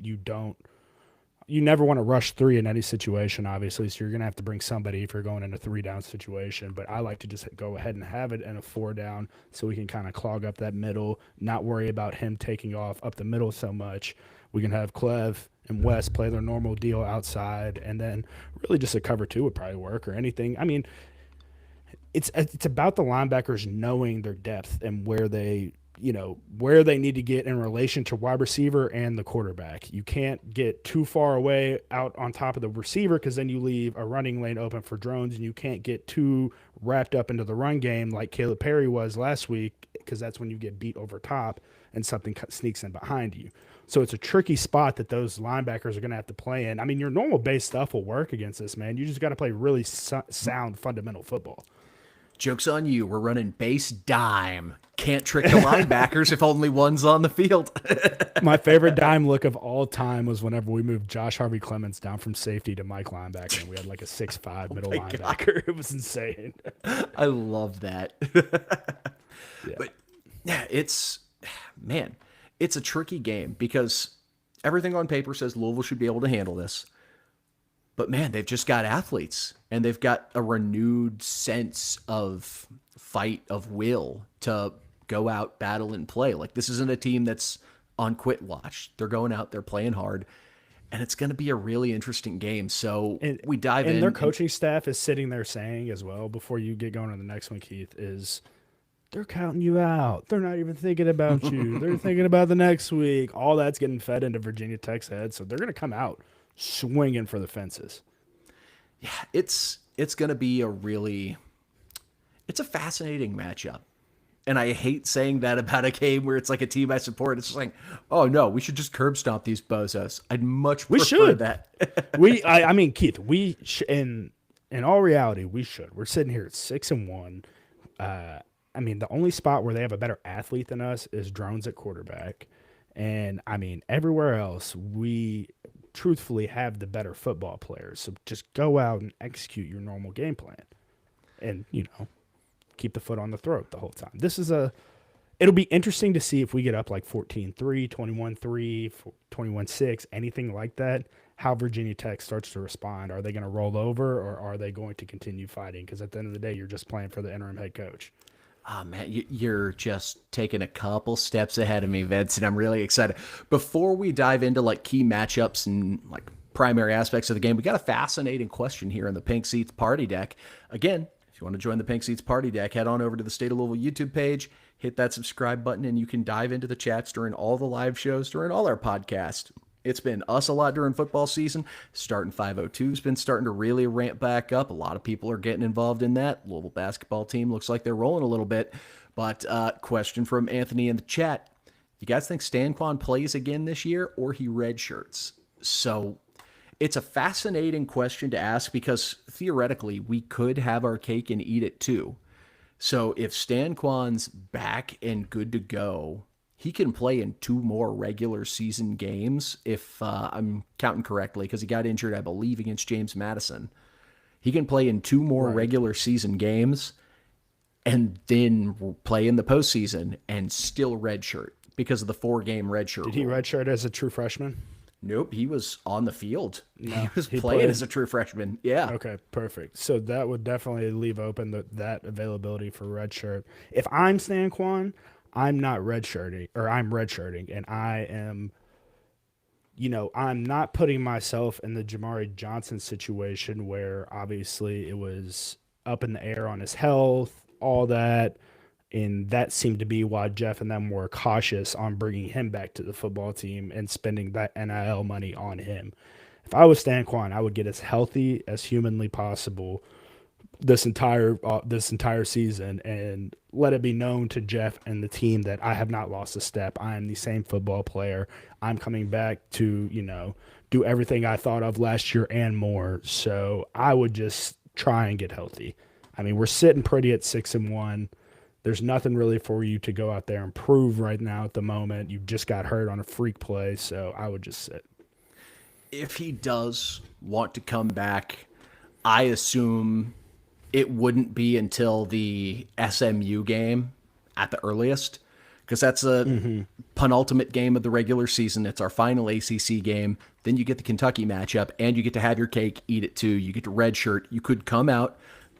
A: you never want to rush 3 in any situation, obviously. So you're going to have to bring somebody if you're going in a 3 down situation. But I like to just go ahead and have it in a 4 down so we can kind of clog up that middle, not worry about him taking off up the middle so much. We can have Clev and Wes play their normal deal outside, and then really just a cover 2 would probably work or anything. I mean, it's about the linebackers knowing their depth and where they need to get in relation to wide receiver and the quarterback. You can't get too far away out on top of the receiver because then you leave a running lane open for Drones, and you can't get too wrapped up into the run game like Caleb Perry was last week because that's when you get beat over top and something sneaks in behind you. So it's a tricky spot that those linebackers are going to have to play in. I mean, your normal base stuff will work against this, man. You just got to play really sound fundamental football.
B: Joke's on you. We're running base dime. Can't trick the linebackers if only one's on the field.
A: My favorite dime look of all time was whenever we moved Josh Harvey Clements down from safety to Mike linebacker, and we had like a 6'5" middle linebacker. It was insane.
B: I love that.
A: Yeah.
B: But yeah, man, it's a tricky game because everything on paper says Louisville should be able to handle this. But man, they've just got athletes and they've got a renewed sense of fight, of will to go out, battle, and play. Like, this isn't a team that's on quit watch. They're going out, they're playing hard, and it's going to be a really interesting game. So we dive in.
A: And their coaching staff is sitting there saying as well, before you get going on the next one, Keith, is they're counting you out. They're not even thinking about you. They're thinking about the next week. All that's getting fed into Virginia Tech's head, so they're going to come out swinging for the fences.
B: Yeah, it's going to be it's a fascinating matchup. And I hate saying that about a game where it's like a team I support. It's just like, oh no, we should just curb stomp these bozos. I'd much prefer that.
A: I mean, Keith, in all reality, we should. We're sitting here at 6-1. I mean, the only spot where they have a better athlete than us is Drones at quarterback. And I mean, everywhere else, we truthfully have the better football players. So just go out and execute your normal game plan. And, keep the foot on the throat the whole time. It'll be interesting to see if we get up like 14-3, 21-3, 21-6, anything like that, how Virginia Tech starts to respond. Are they going to roll over or are they going to continue fighting? Because at the end of the day, you're just playing for the interim head coach.
B: Oh, man, you're just taking a couple steps ahead of me, Vince, and I'm really excited. Before we dive into like key matchups and like primary aspects of the game, we got a fascinating question here in the Pink Seats Party Deck. Again, if you want to join the Pink Seats Party Deck, head on over to the State of Louisville YouTube page, hit that subscribe button, and you can dive into the chats during all the live shows, during all our podcasts. It's been us a lot during football season. Starting 502 has been starting to really ramp back up. A lot of people are getting involved in that. Louisville basketball team looks like they're rolling a little bit. But question from Anthony in the chat. You guys think Stanquan plays again this year or he redshirts? So it's a fascinating question to ask because theoretically we could have our cake and eat it too. So if Stanquan's back and good to go, he can play in 2 more regular season games if I'm counting correctly, because he got injured, I believe, against James Madison. He can play in 2 more regular season games and then play in the postseason and still redshirt because of the 4-game redshirt.
A: Did he redshirt as a true freshman?
B: Nope, he was on the field.
A: No,
B: he was playing as a true freshman. Yeah.
A: Okay, perfect. So that would definitely leave open that availability for redshirt. If I'm Stanquan, I'm not redshirting, or I'm redshirting, and I am, I'm not putting myself in the Jamari Johnson situation where obviously it was up in the air on his health, all that, and that seemed to be why Jeff and them were cautious on bringing him back to the football team and spending that NIL money on him. If I was Stanquan, I would get as healthy as humanly possible this entire season and let it be known to Jeff and the team that I have not lost a step. I am the same football player. I'm coming back to, do everything I thought of last year and more. So I would just try and get healthy. I mean, we're sitting pretty at 6-1. There's nothing really for you to go out there and prove right now at the moment. You just got hurt on a freak play, so I would just sit.
B: If he does want to come back, I assume it wouldn't be until the SMU game at the earliest, because that's a penultimate game of the regular season. It's our final ACC game. Then you get the Kentucky matchup, and you get to have your cake, eat it too. You get to redshirt. You could come out,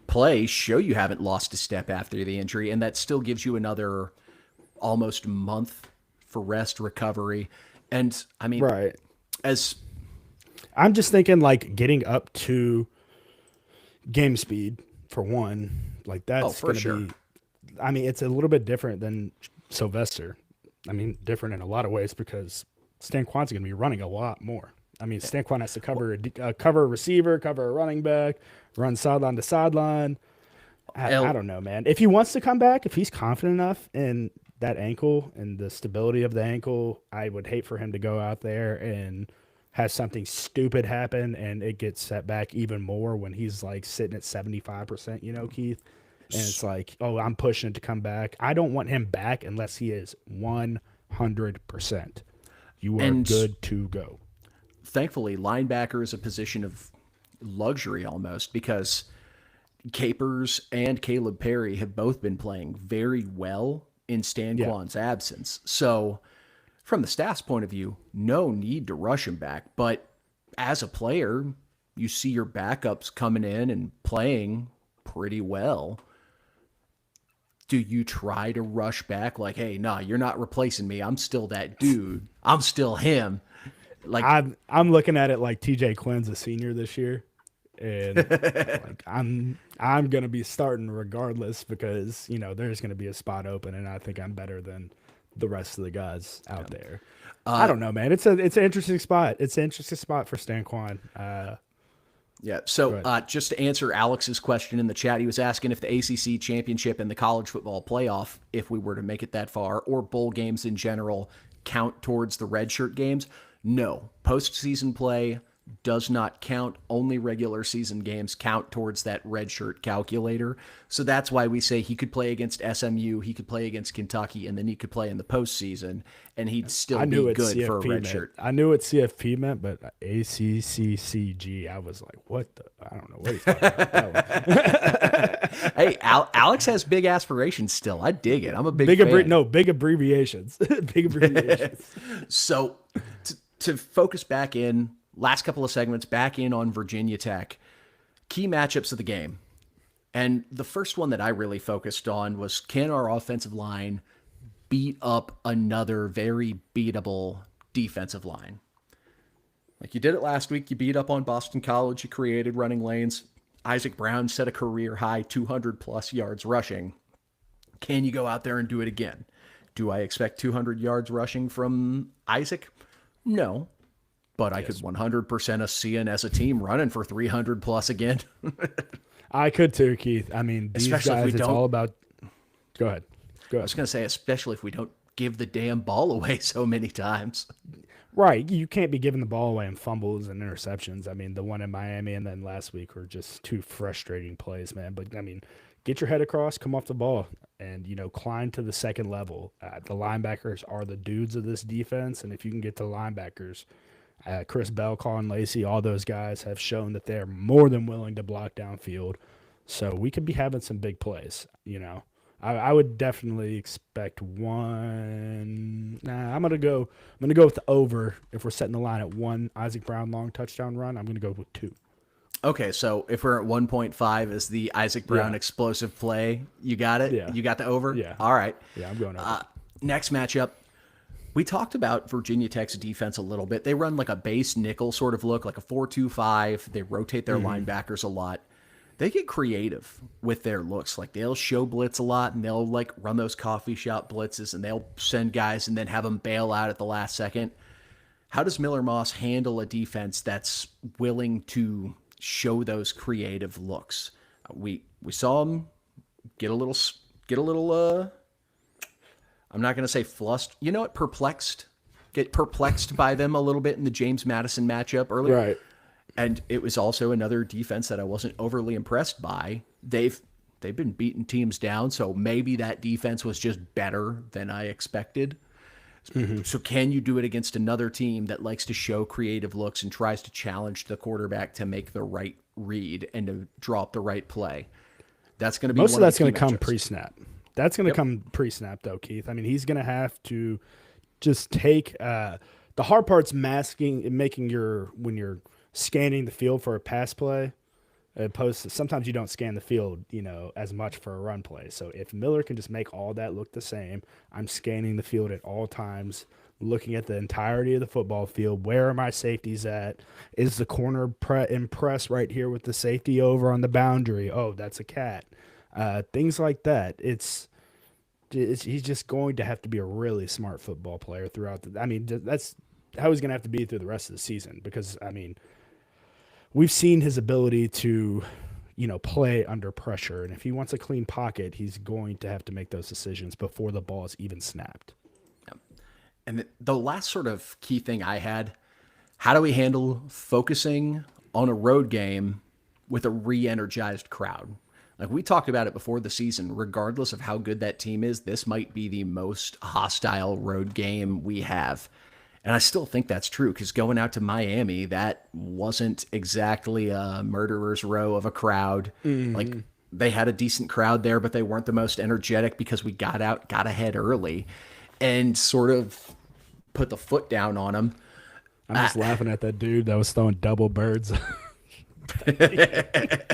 B: play, show you haven't lost a step after the injury, and that still gives you another almost month for rest, recovery. And I mean,
A: right.
B: As
A: I'm just thinking, like, getting up to game speed for one, like that's going to be, I mean, it's a little bit different than Sylvester. I mean, different in a lot of ways because Stanquan's going to be running a lot more. I mean, Stanquan has to cover a receiver, cover a running back, run sideline to sideline. I don't know, man. If he wants to come back, if he's confident enough in that ankle and the stability of the ankle, I would hate for him to go out there and have something stupid happen and it gets set back even more when he's like sitting at 75%, Keith. And it's like, oh, I'm pushing it to come back. I don't want him back unless he is 100%. You are
B: And
A: good to go.
B: thankfully, linebacker is a position of luxury almost because Capers and Caleb Perry have both been playing very well in Stan
A: Yeah.
B: Kwan's absence. So, from the staff's point of view, no need to rush him back. But as a player, you see your backups coming in and playing pretty well. Do you try to rush back like, hey, nah, you're not replacing me. I'm still that dude. I'm still him. Like,
A: I'm looking at it like TJ Quinn's a senior this year. And like I'm gonna be starting regardless because there's gonna be a spot open and I think I'm better than the rest of the guys out there. I don't know, man. It's an interesting spot. It's an interesting spot for Stan Kwan.
B: yeah.
A: Go
B: So
A: ahead.
B: just to answer Alex's question in the chat, he was asking if the ACC championship and the college football playoff, if we were to make it that far, or bowl games in general, count towards the redshirt games. No, postseason play does not count. Only regular season games count towards that redshirt calculator. So that's why we say he could play against SMU, he could play against Kentucky, and then he could play in the postseason, and he'd still
A: I knew
B: be
A: what
B: good for a
A: CFP
B: red
A: meant.
B: shirt.
A: I knew what CFP meant, but ACCCG, I was like, what the? I don't know what he's talking about. That one.
B: Hey, Alex has big aspirations still. I dig it. I'm a big
A: Big
B: fan.
A: big abbreviations. Big abbreviations.
B: So to focus back in, last couple of segments, back in on Virginia Tech, key matchups of the game. And the first one that I really focused on was, can our offensive line beat up another very beatable defensive line? Like you did it last week. You beat up on Boston College. You created running lanes. Isaac Brown set a career high 200 plus yards rushing. Can you go out there and do it again? Do I expect 200 yards rushing from Isaac? No, but I could 100% see us as a team running for 300 plus again.
A: I could too, Keith. I mean, these
B: Especially if
A: guys,
B: we
A: it's
B: don't.
A: all about. Go ahead. Go
B: I
A: ahead.
B: was going to say, especially if we don't give the damn ball away so many times.
A: Right. You can't be giving the ball away in fumbles and interceptions. I mean, the one in Miami and then last week were just two frustrating plays, man. But, I mean, get your head across, come off the ball, and, climb to the second level. The linebackers are the dudes of this defense, and if you can get to linebackers, Chris Bell, Colin Lacey, all those guys have shown that they're more than willing to block downfield. So we could be having some big plays. I would definitely expect one. Nah, I'm gonna go with the over. If we're setting the line at one Isaac Brown long touchdown run, I'm gonna go with two.
B: Okay, so if we're at 1.5 as the Isaac Brown
A: Yeah.
B: explosive play, you got it?
A: Yeah.
B: You got the over?
A: Yeah.
B: All right.
A: Yeah, I'm going over.
B: Next matchup. We talked about Virginia Tech's defense a little bit. They run like a base nickel sort of look, like a 4-2-5. They rotate their linebackers a lot. They get creative with their looks. Like they'll show blitz a lot and they'll like run those coffee shop blitzes and they'll send guys and then have them bail out at the last second. How does Miller Moss handle a defense that's willing to show those creative looks? We saw him get a little I'm not going to say flustered. You know what? Perplexed. Get perplexed by them a little bit in the James Madison matchup earlier.
A: Right.
B: And it was also another defense that I wasn't overly impressed by. They've been beating teams down, so maybe that defense was just better than I expected. So can you do it against another team that likes to show creative looks and tries to challenge the quarterback to make the right read and to draw up the right play? That's going to be
A: Most
B: one
A: of that's
B: the
A: going
B: key
A: to come
B: matchups.
A: pre-snap. That's going to come pre-snap, though, Keith. I mean, he's going to have to just take the hard part's masking and making when you're scanning the field for a pass play. Opposed to sometimes you don't scan the field, as much for a run play. So if Miller can just make all that look the same, I'm scanning the field at all times, looking at the entirety of the football field. Where are my safeties at? Is the corner impressed right here with the safety over on the boundary? Oh, that's a cat. Things like that. He's just going to have to be a really smart football player throughout that's how he's going to have to be through the rest of the season because, we've seen his ability to, play under pressure. And if he wants a clean pocket, he's going to have to make those decisions before the ball is even snapped.
B: And the last sort of key thing I had, how do we handle focusing on a road game with a re-energized crowd? Like we talked about it before the season, regardless of how good that team is, this might be the most hostile road game we have. And I still think that's true because going out to Miami, that wasn't exactly a murderer's row of a crowd. Like they had a decent crowd there, but they weren't the most energetic because we got ahead early and sort of put the foot down on them.
A: I'm just laughing at that dude that was throwing double birds.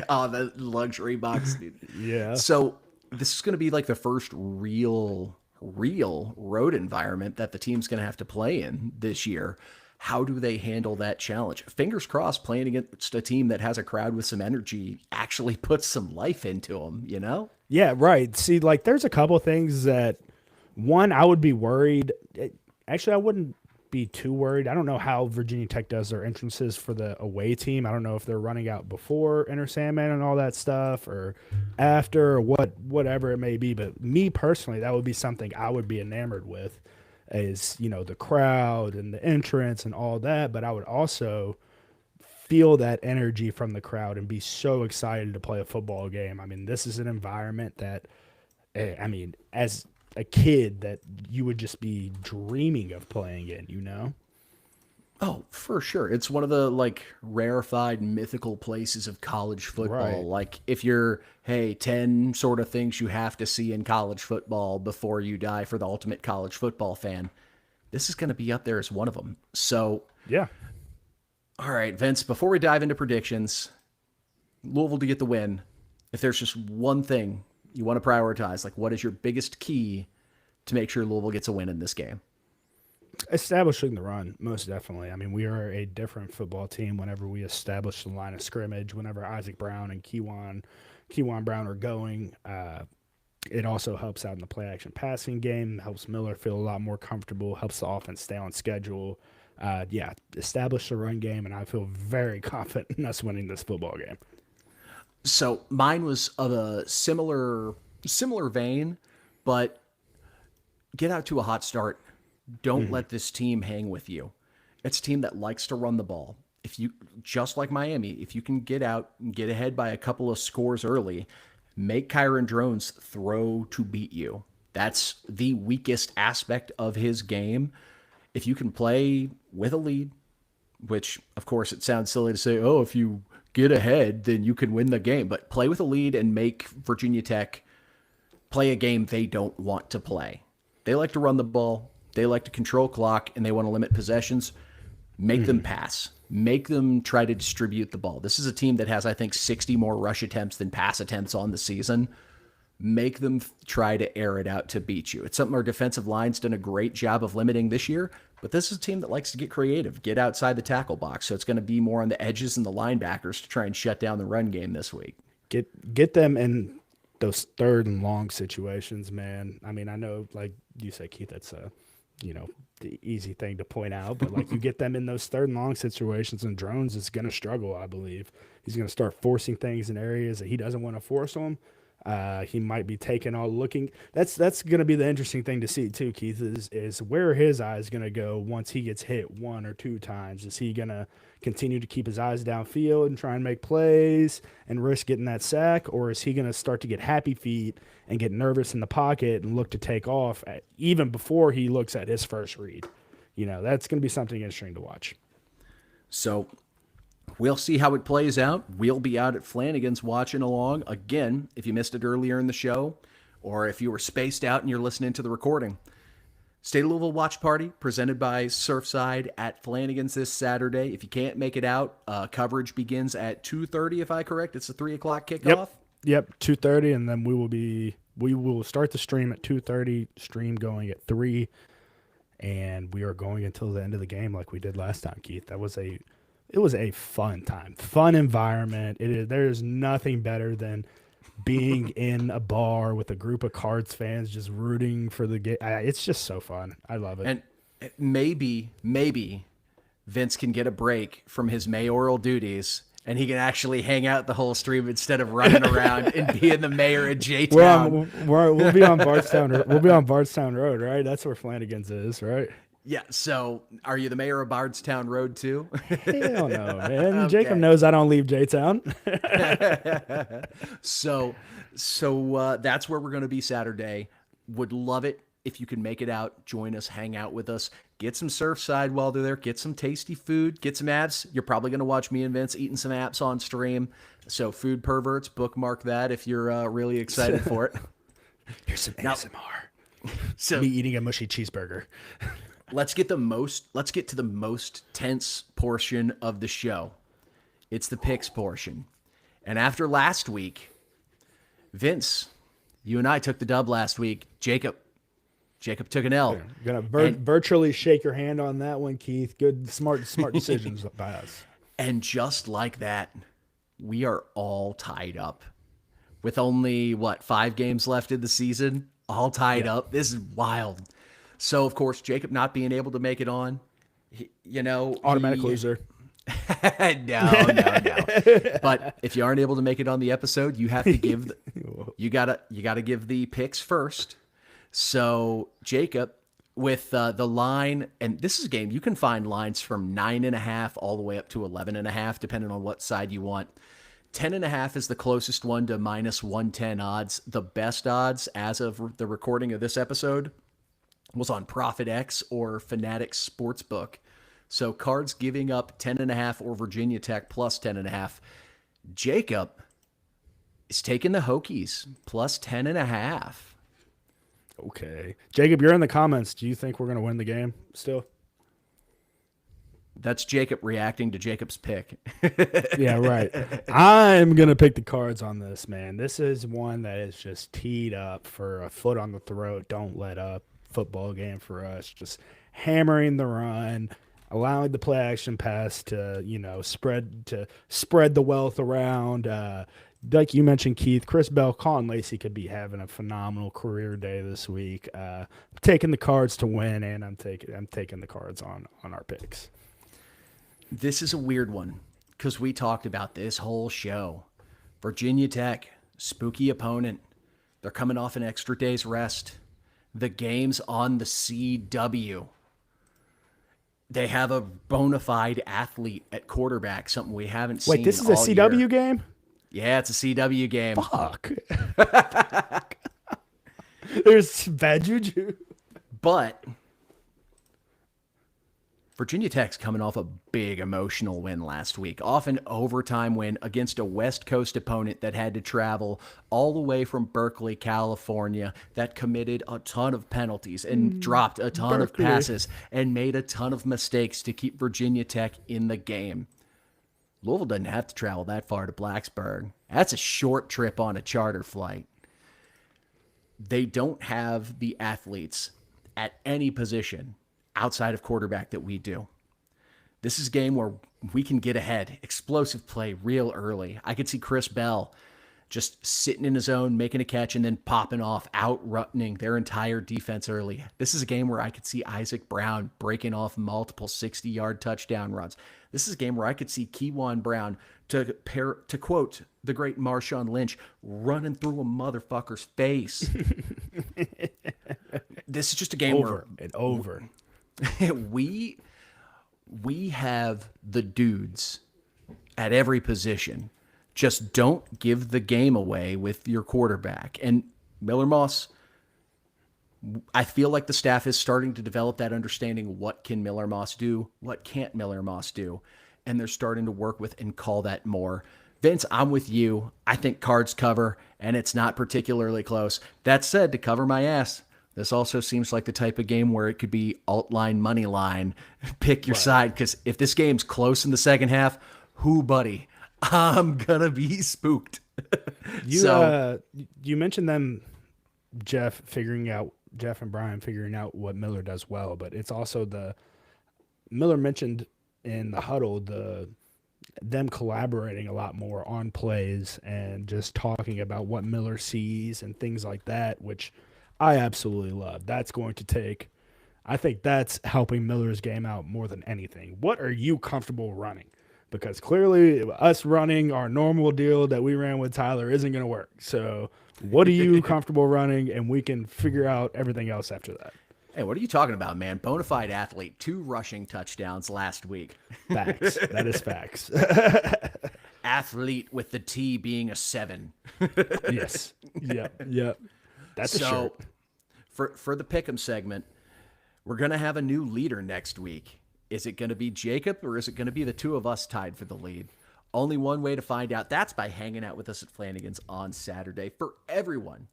B: Oh, the luxury box, dude.
A: Yeah.
B: So this is going to be like the first real road environment that the team's going to have to play in this year. How do they handle that challenge? Fingers crossed, playing against a team that has a crowd with some energy actually puts some life into them, you know?
A: Yeah, right. See, like there's a couple things that one, I would be worried. Actually, I wouldn't be too worried. I don't know how Virginia Tech does their entrances for the away team. I don't know if they're running out before Enter Sandman and all that stuff or after or whatever it may be. But me personally, that would be something I would be enamored with is, you know, the crowd and the entrance and all that. But I would also feel that energy from the crowd and be so excited to play a football game. I mean, this is an environment that, I mean, as a kid that you would just be dreaming of playing in, you know?
B: Oh, for sure. It's one of the like rarefied mythical places of college football.
A: Right.
B: Like if you're, hey, 10 sort of things you have to see in college football before you die for the ultimate college football fan, this is going to be up there as one of them. So,
A: Yeah.
B: all right, Vince, before we dive into predictions, Louisville to get the win, if there's just one thing you want to prioritize, like what is your biggest key to make sure Louisville gets a win in this game?
A: Establishing the run, most definitely. I mean, we are a different football team whenever we establish the line of scrimmage, whenever Isaac Brown and Keywan Brown are going. It also helps out in the play action passing game, helps Miller feel a lot more comfortable, helps the offense stay on schedule. Yeah, establish the run game, and I feel very confident in us winning this football game.
B: So mine was of a similar vein, but get out to a hot start. Don't let this team hang with you. It's a team that likes to run the ball. If you, just like Miami, if you can get out and get ahead by a couple of scores early, make Kyron Drones throw to beat you. That's the weakest aspect of his game. If you can play with a lead, which of course it sounds silly to say, oh, if you get ahead, then you can win the game, but play with a lead and make Virginia Tech play a game they don't want to play. They like to run the ball. They like to control clock and they want to limit possessions. Make them pass. Make them try to distribute the ball. This is a team that has, I think, 60 more rush attempts than pass attempts on the season. Make them try to air it out to beat you. It's something our defensive line's done a great job of limiting this year, but this is a team that likes to get creative, get outside the tackle box. So it's going to be more on the edges and the linebackers to try and shut down the run game this week.
A: Get them in those third and long situations, man. I mean, I know, like you said, Keith, that's the easy thing to point out, but like you get them in those third and long situations, and Drones is going to struggle. I believe he's going to start forcing things in areas that he doesn't want to force them. He might be taking all looking. That's going to be the interesting thing to see too, Keith, is where his eyes going to go once he gets hit one or two times. Is he going to continue to keep his eyes downfield and try and make plays and risk getting that sack, or is he going to start to get happy feet and get nervous in the pocket and look to take off even before he looks at his first read? That's going to be something interesting to watch.
B: So we'll see how it plays out. We'll be out at Flanagan's watching along. Again, if you missed it earlier in the show, or if you were spaced out and you're listening to the recording, State of Louisville Watch Party presented by Surfside at Flanagan's this Saturday. If you can't make it out, coverage begins at 2:30, if I'm correct. It's a 3 o'clock kickoff.
A: Yep, 2:30, and then we will start the stream at 2:30, stream going at 3, and we are going until the end of the game like we did last time, Keith. It was a fun time, fun environment. There's nothing better than being in a bar with a group of Cards fans just rooting for the game. It's just so fun. I love it.
B: And maybe Vince can get a break from his mayoral duties and he can actually hang out the whole stream instead of running around and being the mayor of J-Town.
A: We'll be on Bardstown. We'll be on Bardstown Road, right? That's where Flanagan's is, right?
B: Yeah. So, are you the mayor of Bardstown Road too?
A: Hell no, man. Jacob
B: Okay.
A: knows I don't leave J-Town.
B: So, that's where we're going to be Saturday. Would love it if you can make it out, join us, hang out with us, get some Surfside while they're there, get some tasty food, get some apps. You're probably going to watch me and Vince eating some apps on stream. So, food perverts, bookmark that if you're really excited for it.
A: Here's some
B: Now,
A: ASMR.
B: so
A: Me eating a mushy cheeseburger.
B: let's get to the most tense portion of the show. It's the picks portion. And after last week, Vince, you and I took the dub last week. Jacob took an L.
A: Gonna virtually shake your hand on that one, Keith. Good, smart decisions by us.
B: And just like that, we are all tied up. With only, 5 games left in the season? All tied up. This is wild. So, of course, Jacob not being able to make it on,
A: Automatic loser.
B: No. But if you aren't able to make it on the episode, you have to give you gotta give the picks first. So Jacob, with the line, and this is a game you can find lines from 9.5 all the way up to 11.5, depending on what side you want. 10.5 is the closest one to -110 odds. The best odds as of the recording of this episode was on Profit X or Fanatics Sportsbook. So Cards giving up 10.5 or Virginia Tech plus 10.5. Jacob is taking the Hokies plus 10.5.
A: Okay. Jacob, you're in the comments. Do you think we're going to win the game still?
B: That's Jacob reacting to Jacob's pick.
A: Yeah, right. I'm going to pick the Cards on this, man. This is one that is just teed up for a foot on the throat. Don't let up football game for us. Just hammering the run, allowing the play action pass to, spread the wealth around. Like you mentioned, Keith, Chris Bell, Colin Lacey could be having a phenomenal career day this week. I'm taking the Cards to win, and I'm taking the Cards on our picks.
B: This is a weird one because we talked about this whole show. Virginia Tech, spooky opponent. They're coming off an extra day's rest. The game's on the CW. They have a bona fide athlete at quarterback, something we haven't seen.
A: Wait, this is a CW
B: year.
A: game?
B: Yeah, it's a CW game.
A: Fuck. There's bad juju.
B: But Virginia Tech's coming off a big emotional win last week, off an overtime win against a West Coast opponent that had to travel all the way from Berkeley, California, that committed a ton of penalties and dropped a ton of passes and made a ton of mistakes to keep Virginia Tech in the game. Louisville doesn't have to travel that far to Blacksburg. That's a short trip on a charter flight. They don't have the athletes at any position outside of quarterback that we do. This is a game where we can get ahead. Explosive play real early. I could see Chris Bell just sitting in his own, making a catch, and then popping off, outrunning their entire defense early. This is a game where I could see Isaac Brown breaking off multiple 60-yard touchdown runs. This is a game where I could see Keywan Brown, to quote the great Marshawn Lynch, running through a motherfucker's face. This is just a game
A: over.
B: we have the dudes at every position. Just don't give the game away with your quarterback. And Miller Moss, I feel like the staff is starting to develop that understanding. What can Miller Moss do? What can't Miller Moss do? And they're starting to work with and call that more. Vince, I'm with you. I think Cards cover, and it's not particularly close. That said, to cover my ass, this also seems like the type of game where it could be alt line, money line, pick your side. Because if this game's close in the second half, buddy, I'm going to be spooked.
A: You mentioned them, Jeff and Brian figuring out what Miller does well, but it's also Miller mentioned in the huddle, them collaborating a lot more on plays and just talking about what Miller sees and things like that, which I absolutely love. I think that's helping Miller's game out more than anything. What are you comfortable running? Because clearly us running our normal deal that we ran with Tyler isn't going to work. So what are you comfortable running? And we can figure out everything else after that.
B: Hey, what are you talking about, man? Bonafide athlete, 2 rushing touchdowns last week.
A: Facts. That is facts.
B: Athlete with the T being a 7.
A: Yes. Yep. Yep. That's a
B: So
A: shirt.
B: for the pick'em segment, we're gonna have a new leader next week. Is it gonna be Jacob or is it gonna be the 2 of us tied for the lead? Only one way to find out. That's by hanging out with us at Flanagan's on Saturday. For everyone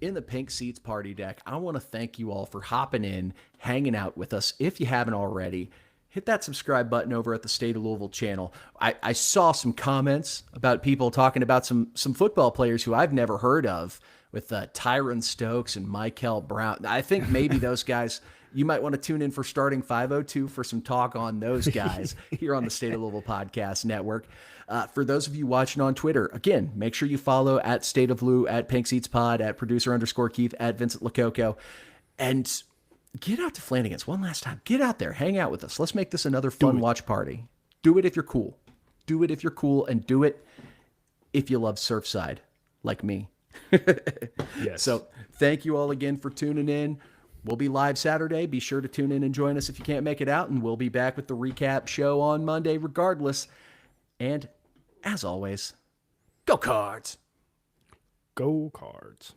B: in the Pink Seats party deck, I want to thank you all for hopping in, hanging out with us. If you haven't already, hit that subscribe button over at the State of Louisville channel. I saw some comments about people talking about some football players who I've never heard of, with Tyron Stokes and Michael Brown. I think maybe those guys, you might want to tune in for Starting 502 for some talk on those guys here on the State of Louisville Podcast Network. For those of you watching on Twitter, again, make sure you follow at State of Lou, at Pink Seats Pod, at producer_Keith, at Vincent Lococo, and get out to Flanagan's one last time. Get out there, hang out with us. Let's make this another fun watch party. Do it if you're cool. Do it if you're cool, and do it if you love Surfside, like me.
A: Yes.
B: So thank you all again for tuning in. We'll be live Saturday. Be sure to tune in and join us if you can't make it out, and we'll be back with the recap show on Monday regardless. And as always, go Cards.
A: Go Cards.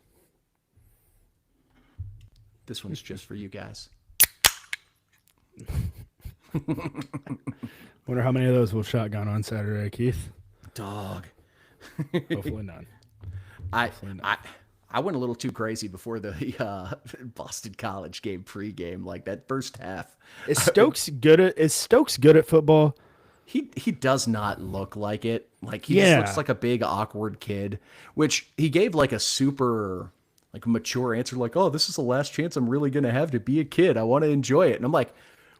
B: This one's just for you guys.
A: Wonder how many of those will shotgun on Saturday, Keith.
B: Dog.
A: Hopefully none.
B: I went a little too crazy before the Boston College game pregame, like that first half.
A: Is Stokes good at football?
B: He does not look like it. Like he just looks like a big awkward kid, which he gave like a super like mature answer, like, "Oh, this is the last chance I'm really gonna have to be a kid. I want to enjoy it." And I'm like,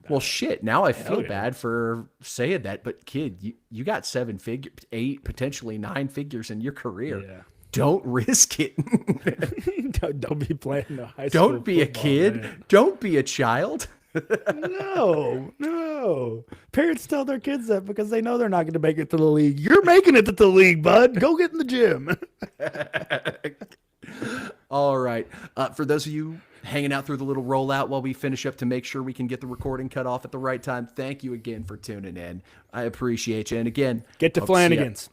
B: well, shit. Now I feel bad for saying that, but kid, you got 7 figures, 8, potentially 9 figures in your career.
A: Yeah.
B: Don't risk it.
A: don't be playing no high school.
B: Don't be
A: football,
B: a kid.
A: man.
B: Don't be a child.
A: No. Parents tell their kids that because they know they're not going to make it to the league. You're making it to the league, bud. Go get in the gym.
B: All right. For those of you hanging out through the little rollout while we finish up to make sure we can get the recording cut off at the right time, thank you again for tuning in. I appreciate you. And again,
A: Get to Flanagan's.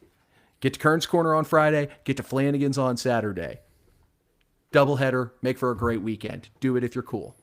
B: Get to Kern's Corner on Friday. Get to Flanagan's on Saturday. Doubleheader. Make for a great weekend. Do it if you're cool.